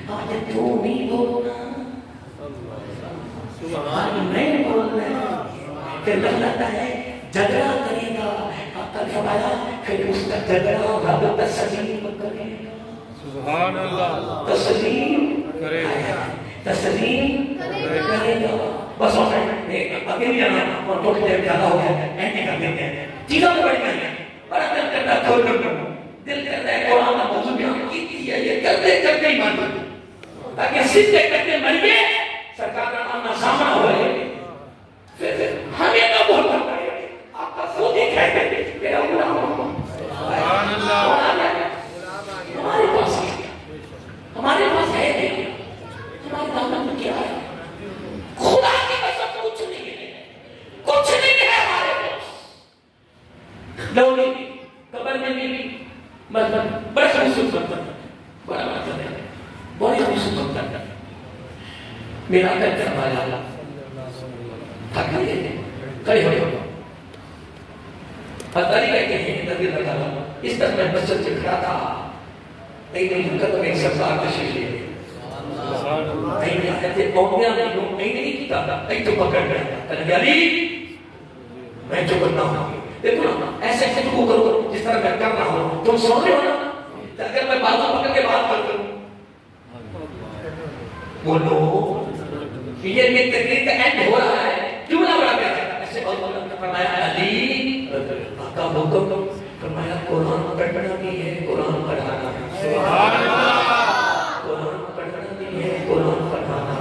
آج تو نہیں بولنا آج میں بولنا پھر لگتا ہے جھگڑا کرے گا آقا فرمایا پھر اس کا جھگڑا رب تسلیم کرے گا سبحان اللہ تسلیم کرے گا تسلیم کرے گا بس ہوتا ہے اگلی جانا اور تھوڑی دیر زیادہ ہو گیا اینڈ کر دیتے ہیں چیزوں میں بڑھ گئی ہیں بڑا دل کرتا ہے کھول کر دل کرتا ہے قرآن کا موضوع بیان کی ہے یہ کرتے کرتے ہی مان تاکہ سیدھے کرتے مریے سرکار کا آمنا سامنا ہو رہے پھر ہمیں نہ بول پاتا ہے آپ کا خود ہی کہتے ہیں میرا غلام سبحان اللہ ہمارے پاس ہمارے پاس ہے نہیں ہمارے دامن میں کیا ہے خدا کی قسم کچھ نہیں ہے کچھ نہیں ہے ہمارے پاس لوگی قبر میں بھی مطلب بڑا خوبصورت بنتا بڑا مطلب ہے بڑی خوبصورت بنتا میرا کر فرمایا تھک گئے کھڑے ہو پتاری کہتے ہیں نبی لگا اس طرح میں مسجد سے کھڑا تھا نہیں کر میں سرکار تشریف لے نہیں آتے قومیاں نہیں کیتا نہیں تو پکڑ گیا کہ علی میں جو کرنا ہوں دیکھو نا ایسے ایسے کو کرو جس طرح میں کر رہا ہوں تم سن رہے ہو نا اگر میں بازو پکڑ کے بات کرتا ہوں بولو یہ تقریر کا اینڈ ہو رہا ہے کیوں نہ بڑا پیارا ایسے بہت بہت فرمایا علی آقا حکم فرمایا قرآن پڑھنا بھی ہے قرآن پڑھانا سبحان اللہ قرآن پڑھنا بھی ہے قرآن پڑھانا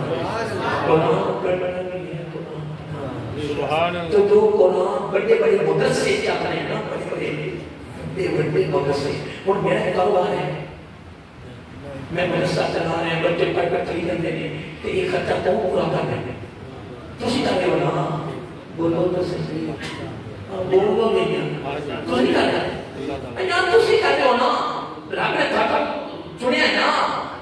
قرآن پڑھنا بھی ہے قرآن پڑھانا سبحان اللہ تو دو قرآن بڑے بڑے مدرسے چاہتے ہیں نا بڑے بڑے مدرسے اور میرا ایک کاروبار ہے میں مدرسہ چلا رہے ہیں بچے پڑھ کر خریدن دینے تو ایک خطہ تو پورا کر دیں تو سیدھا دے ہونا بولو تو صحیح بولو نہیں تو نہیں کر رہے یار تو سیدھا دے ہونا راگے تھا چنے ہیں نا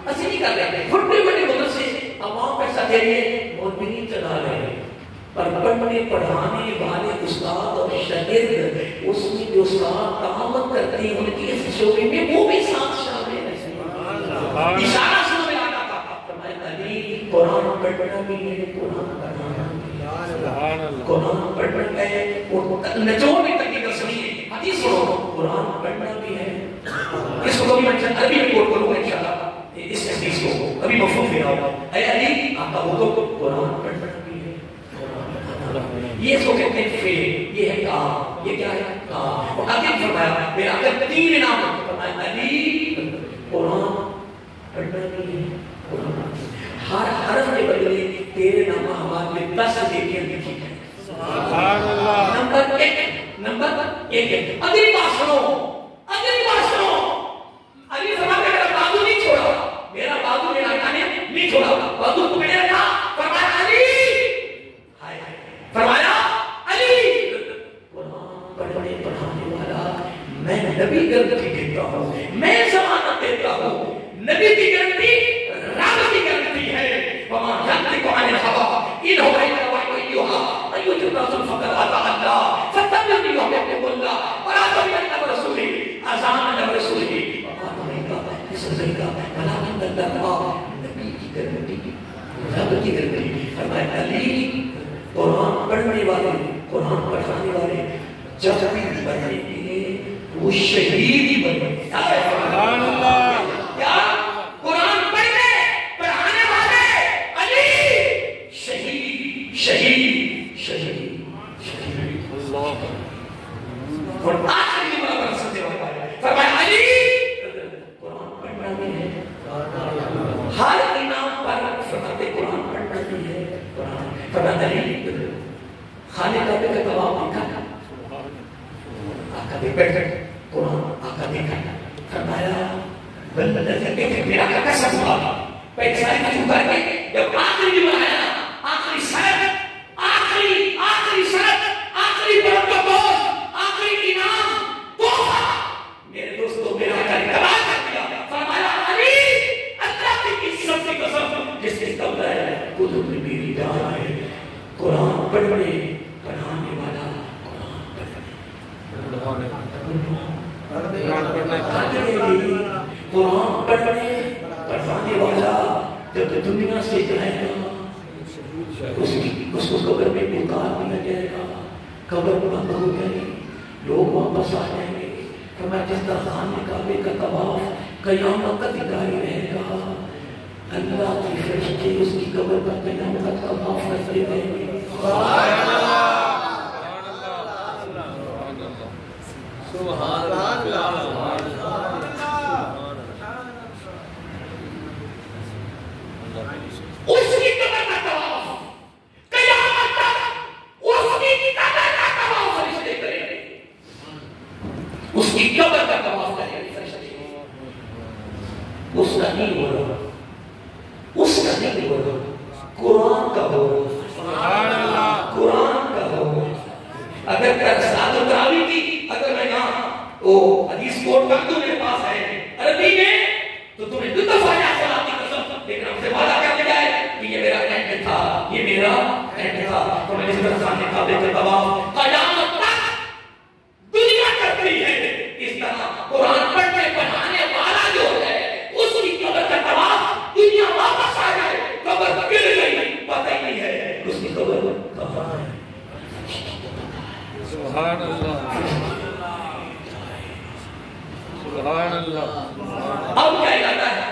اسی نہیں کر رہے بڑے بڑے مدرسے عوام پیسہ دے رہے اور بھی نہیں چلا رہے پر پڑھنے پڑھانے والے استاد اور شاگرد اس میں جو استاد تعاون کرتے ہیں ان کی اس شعبے میں وہ بھی ساتھ شامل ہیں. اشارہ سنو میں آتا تھا فرمایا علی قرآن پڑھنا بھی ہے قرآن پڑھانا بھی. قرآن پڑھنا ہے نچوڑ میں تک یہ سنیے حدیث سنو قرآن پڑھنا بھی ہے. اس کو بھی میں عربی میں کوٹ کروں گا انشاءاللہ اس حدیث کو ابھی مفہوم دے رہا ہوں. اے علی آپ کا حکم قرآن پڑھنا بھی ہے. یہ اس کو کہتے ہیں فعل. یہ ہے کام. یہ کیا ہے کام. اور آگے فرمایا میرا اگر 3 انعام ہے فرمایا علی قرآن پڑھنا بھی ہے قرآن. ہر حرف کے بدلے تیرے نام آباد میں 10 دیکھیں لکھی ہے. سبحان اللہ. نمبر 1 اگلی بات سنو اگلی بات سنو. علی فرمایا میرا بازو نہیں چھوڑا. میرا بازو میرا کھانے نہیں چھوڑا. بازو کو میں نے رکھا. فرمایا علی فرمایا علی قرآن پڑھنے پڑھانے والا میں نبی گارنٹی دیتا ہوں. میں ضمانت دیتا ہوں. نبی کی گارنٹی رب کی گارنٹی ہے. وما ينطق عن الهوى إن هو إلا وحي يوحى من يطع الرسول فقد أطاع الله فاتبعوني يحببكم الله ولا تطيعوا رسوله أذان رسوله وما عليك لسليك ولا تندم نبی کی گارنٹی رب کی گارنٹی. فرمایا علی قرآن پڑھنے والے قرآن پڑھانے والے جب بھی بننے کے وہ شہید ہی بننے. سبحان اللہ. کیا قرآن پڑھنے پڑھانے والے علی شہید شہید شہید شہید اللہ. اور آخری بات سنتے ہوئے فرمایا علی قرآن پڑھنا بھی ہے. ہر انعام پر فرماتے قرآن پڑھنا بھی ہے قرآن. فرمایا علی خانے کا بے کباب دیکھا آقا دیکھ بیٹھ قرآن آقا دیکھا. فرمایا میرا قسم ہوا پیسہ نہیں کر کے جب آخری بھی بنایا آخری شرط آخری شرط آخری پروٹوکول آخری انعام تحفہ میرے دوستوں میرا آقا نے کمال کر دیا. فرمایا علی اللہ کی عزت کی قسم جس کے قبر ہے قدر میں میری جان ہے. قرآن پڑھنے پڑھانے والا قرآن پڑھنے پڑھانے والا جب دنیا سے جائے گا اس کو قبر میں اتار دیا جائے گا. قبر بند ہو جائے گی لوگ واپس آ جائیں گے. فرمایا جس طرح خانے کعبے کا طواف قیامت تک جاری رہے گا اللہ کی فرشتے اس کی قبر پر قیامت تک طواف کرتے رہیں گے. سبحان اللہ. سبحان اللہ. اس کی قبر کا طواف قیامت تک اس کی قبر کا طواف فرشتے کریں گے. اس کی قبر کا طواف کریں گے فرشتے. اس کا نہیں ہو رہا اس کا نہیں ہو رہا قرآن کا ہو رہا. سبحان اللہ. قرآن کا ہو. اگر ساتھ اتراوی تھی اگر میں یہاں وہ حدیث کوٹ کر دوں میرے پاس ہے عربی میں تو تمہیں دو دفعہ یاد خدا کی قسم لیکن ہم سے وعدہ کر دیا ہے کہ یہ میرا اینڈ تھا یہ میرا اینڈ تھا. تو میں اس طرح خانے کعبے کا طواف قیامت تک دنیا کرتی ہے. اس طرح قرآن پڑھنے پڑھانے والا جو ہے اس کی قبر کا طواف دنیا واپس آ جائے قبر گر گئی پتہ ہی نہیں ہے اس کی قبر کہاں ہے. سبحان اللہ. سبحان اللہ. اب کیا ارادہ ہے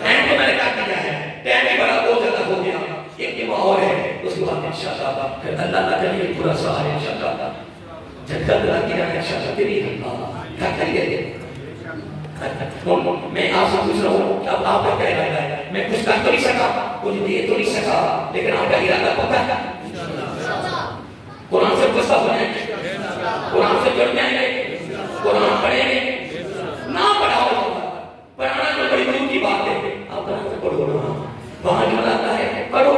اینڈ تو میں نے کہا دیا ہے ٹائم بھی بڑا بہت زیادہ ہو گیا. ایک یہ ماحول ہے اس کے بعد انشاءاللہ پھر اللہ نہ کرے پورا سہارے انشاءاللہ جھٹکا دلا کیا ہے انشاءاللہ تیری کیا کریے. میں آپ سے پوچھ رہا ہوں کہ اب آپ کا کیا ارادہ ہے. میں کچھ کر تو نہیں سکا کچھ دے تو نہیں سکا لیکن آپ کا ارادہ پتہ ہے قرآن سے پسا ہو جائیں گے قرآن سے جڑ جائیں گے قرآن پڑھیں گے. نہ پڑھاؤ پڑھانا تو بڑی دور کی بات ہے. آپ قرآن سے پڑھو نا وہاں جو لاتا ہے پڑھو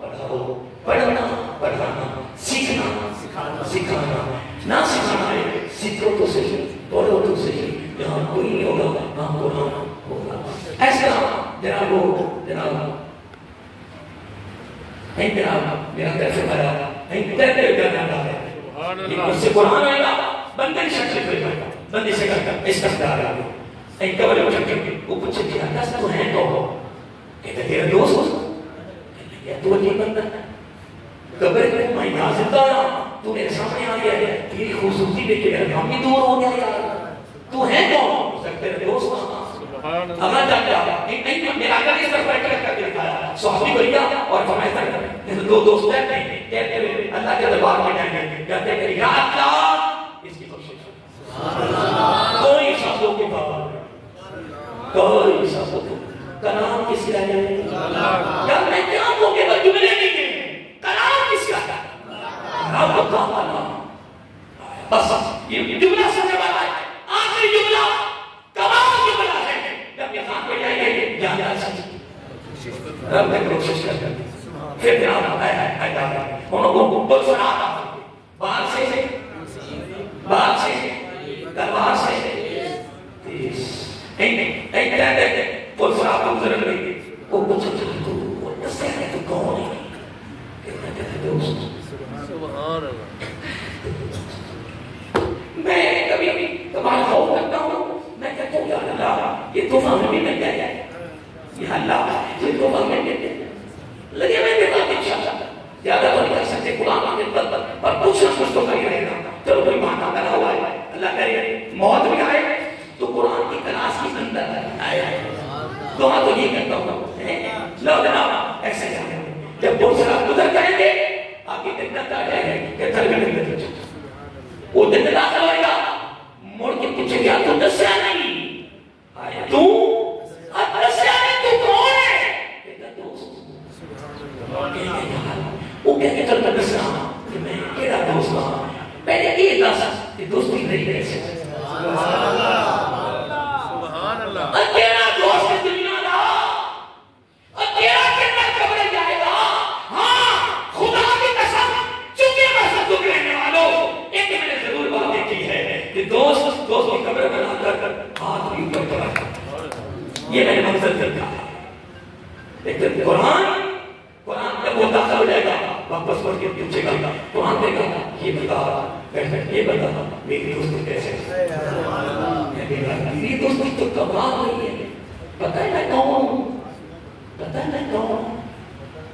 پڑھاؤ پڑھنا پڑھانا سیکھنا سکھانا نہ سکھانا ہے سیکھو تو صحیح پڑھو تو صحیح. جہاں کوئی نہیں ہوگا وہاں قرآن ہوگا. ایسا جناب جناب میرا کیسے بھرا نہیں کہتے جانا ہے اس سے قرآن آئے گا بندے شکل پہ جائے بندے سے کرتا استفدار آگا این قبر اٹھا کے وہ پوچھے دیا اللہ تو ہیں تو کہتے تیرا دوست ہو یا تو یہ بندہ قبر میں میں یہاں زندہ آیا تو میرے سامنے آ گیا ہے تیری خوبصورتی دیکھ کے میرا نام بھی دور ہو گیا یار تو ہے کون تیرا دوست ہو اللہ جاتا میرا آقا نے اس طرف بیٹھ کر کے دکھایا صحابی بھیا اور فرمایا تھا دو دوست ہیں کہتے ہوئے اللہ کے دربار میں جائیں گے کہتے ہیں یا اللہ اس کی بخشش کوئی شخصوں کے بعد کوئی شخصوں کلام کس کا ہے یار میں کیا ہوں کہ وہ جملے نہیں ہیں کلام کس کا ہے رب کا کلام بس یہ جملہ سننے والا ہے آخری جملہ کلام جملہ ہے جب یہاں پہ جائیں گے جہاں جا سکتے رب میں کوشش کرتے ہیں پھر جناب آئے انہوں کو بہت سنا آتا باہر سے دربار سے ایک کہتے بہت سنا آپ کو گزرن لگے وہ کچھ وہ دستے ہیں تو کون ہے کہتے ہیں دوست میں کبھی تمہارا خوف کرتا ہوں میں کہتا ہوں یا اللہ یہ تحفہ ہمیں مل گیا ہے یا اللہ یہ تحفہ ہمیں مل گیا لگے میں دیتا ہوں انشاءاللہ زیادہ تو نہیں کر سکتے قرآن کے بل پر کچھ نہ کچھ تو کری رہے گا چلو کوئی مانا کرا ہوا ہے اللہ کرے موت بھی آئے تو قرآن کی کلاس کی اندر آئے دعا تو یہ کرتا ہوں لو جناب ایسے جانے جب بہت سارا گزر کریں گے آپ کی دقت آ جائے گی کہ تھر میں نہیں وہ دن داخل ہوئے گا مڑ کے پوچھے گیا تو دسیا نہیں آیا تو دسیا نہیں تو کون ہے وہ کہتے چلتا دسنا کہ میں کیڑا دوست ہوں پہلے یہ دس کہ دوستی نہیں رہ سکتے اکیلا دوست دنیا رہا اکیلا کتنا قبر جائے گا ہاں خدا کی قسم چونکہ میں سب دکھ رہنے والوں ایک میں نے ضرور بات دیکھی ہے کہ دوست کی قبر بنا کر ہاتھ بھی اوپر پڑا یہ میں نے منظر دیکھا ہے لیکن قرآن جب وہ داخل ہو جائے گا واپس پڑھ کے پوچھے گا قرآن دے گا یہ بتا یہ بتا میری دوست کیسے میری دوستی تو کمال ہوئی ہے پتہ ہے میں کون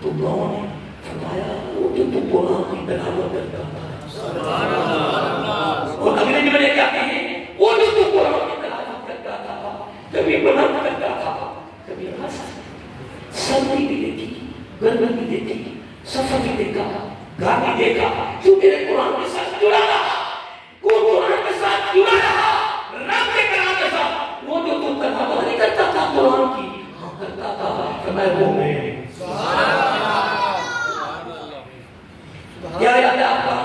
تو کون ہے فرمایا وہ تو قرآن کی تلاوت کرتا تھا اور اگلے جملے کیا کہیں وہ تو قرآن کی تلاوت کرتا تھا کبھی بلند کرتا تھا کبھی سردی بھی دیکھی گرمی بھی دیکھی سفر بھی دیکھا گھر بھی دیکھا جو میرے قرآن کے ساتھ جڑا رہا وہ قرآن کے ساتھ جڑا رہا رب کے کلام کے ساتھ وہ جو تم تلاوت نہیں کرتا تھا قرآن کی ہاں کرتا تھا کہ میں وہ میں کیا یاد ہے آپ کا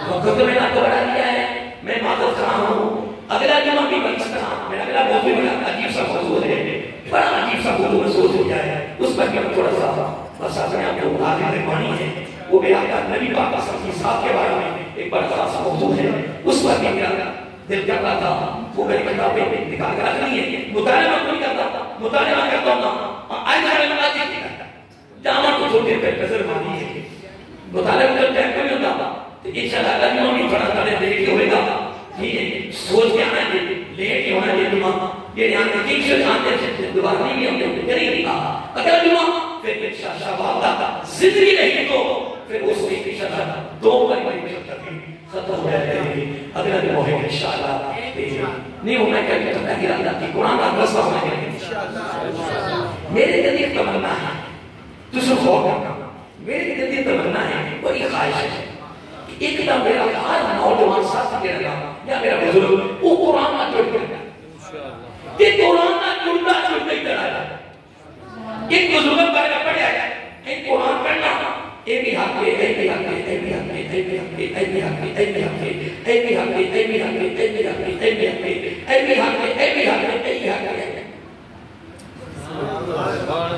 وقت میں نے آپ کو بڑھا دیا ہے میں معذرت خواہ ہوں اگلا جمعہ بھی بن سکتا میرا اگلا موضوع بڑا عجیب سا موضوع ہے بڑا عجیب سا موضوع محسوس ہو جائے اس پر کیا تھوڑا سا بس آپ نے آپ کو آگے پانی ہے وہ میرا نبی پاک صلی اللہ علیہ وسلم کے بارے میں ایک بڑا خاص موضوع ہے اس پر بھی میرا دل کرتا تھا وہ میری کتابیں نکال کر رکھنی ہے مطالعہ نہیں کرتا مطالعہ کرتا ہوں آج میں مناظر نہیں کرتا جامع کو چھوڑ کے نظر مانی ہے مطالعہ میں جب ٹائم پہ نہیں ہوتا تو انشاءاللہ اللہ نے نہیں پڑھا کرنے دے کے ہوئے گا یہ سوچ کے آنا ہے لے کے ہونا ہے جمعہ یہ یہاں نے کئی شخص آتے ہیں دوبارہ نہیں ہوتے کریں نہیں کہا اگر جمعہ پھر انشاءاللہ بات زندگی نہیں تو پھر اس میں انشاءاللہ دو باری ختم ہو جائے گی اگلا دن ہوئے انشاءاللہ نہیں ہونا کیا کرتا ہے اللہ کی قرآن کا مسئلہ ہونا ہے میرے دل ایک تمنا ہے تجھے خوف کرنا میرے دل ایک تمنا ہے بڑی خواہش ہے ایک دم میرا ہر نوجوان ساتھ لگا یا میرا بزرگ وہ قرآن کا جڑ گیا کہ قرآن کا جڑتا ہی طرح ہے ایک بزرگ پڑھا پڑھا ہے ایک قرآن پڑھنا اے بھی حق ہے اے بھی حق ہے اے بھی حق ہے اے بھی حق ہے اے بھی حق ہے اے بھی حق ہے اے بھی حق ہے اے بھی حق ہے اے بھی حق ہے اے بھی حق ہے اے بھی حق ہے اے بھی حق ہے اے بھی حق ہے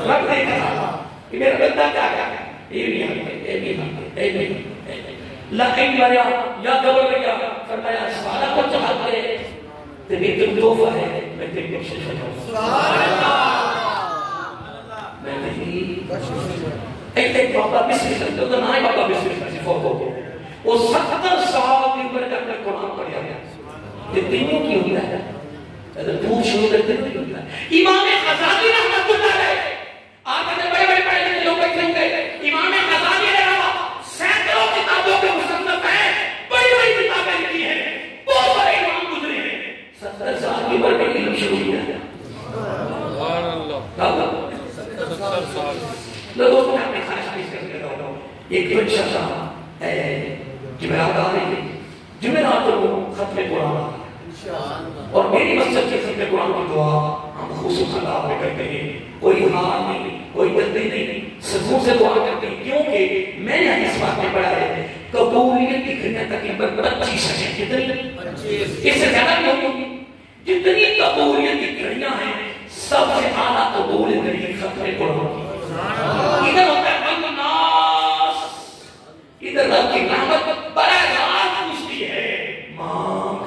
رب نے کہا کہ میرا بندہ کیا کہا اے بھی حق ہے اے بھی حق ہے اے بھی حق ہے لکھیں گیا یا قبر گیا فرمایا سوالہ کو چاہتے ہیں تیری تم توفہ ہے میں تیری بخشش کروں سبحان اللہ میں تیری ایک بابا بسری کرتے ہو تو نہ ہی بابا بسری کرتے فوت ہو گئے وہ 70 سال کی عمر تک اپنے قرآن پڑھا گیا یہ دنوں کی ہوتا ہے اگر دور شروع کرتے نہیں ہوتا ہے امام غزالی رحمت اللہ علیہ آپ نے بڑے بڑے پڑھے لکھے لوگ بیٹھے ہوں گے امام غزالی رحمہ سینکڑوں کتابوں کے مصنف ہیں بڑی بڑی کتابیں لکھی ہیں بہت بڑے امام گزرے ہیں 70 سال کی عمر میں علم شروع کیا گیا سبحان اللہ 70 سال لوگوں کو اپنے خواہش پیش کر کے رہا ہوں ایک جو شخص ہے جمعرات آ رہی ہے جمعرات کو ختم قرآن اور میری مسجد کے ختم قرآن کی دعا ہم خصوصاً آپ کرتے ہیں کوئی ہار نہیں کوئی گلتی نہیں سکون سے دعا کرتے ہیں کیونکہ میں نے اس بات میں پڑھا ہے قبولیت کی گھڑیاں تقریباً 25 ہیں کتنی اس سے زیادہ نہیں ہوگی جتنی قبولیت کی گھڑیاں ہیں سب سے اعلیٰ قبولیت گھڑی ختم قرآن کی ادھر ہوتا ہے بند ناس ادھر رب کی رحمت براہ راست پوچھتی ہے مانگ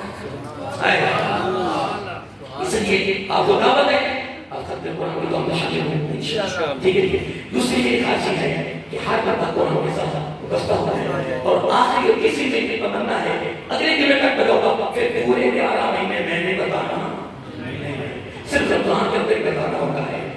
اس لیے آپ کو دعوت ہے آپ ختم قرآن کی دعا میں شامل ہوں ٹھیک ہے دوسری میری خاصی ہے کہ ہر بندہ قرآن کے ساتھ بستا ہوتا ہے اور آخری کسی میں بھی بننا ہے اگلے جمعے تک بتاؤ پھر پورے 11 مہینے میں نے بتانا صرف رمضان کے اندر بتانا ہوتا ہے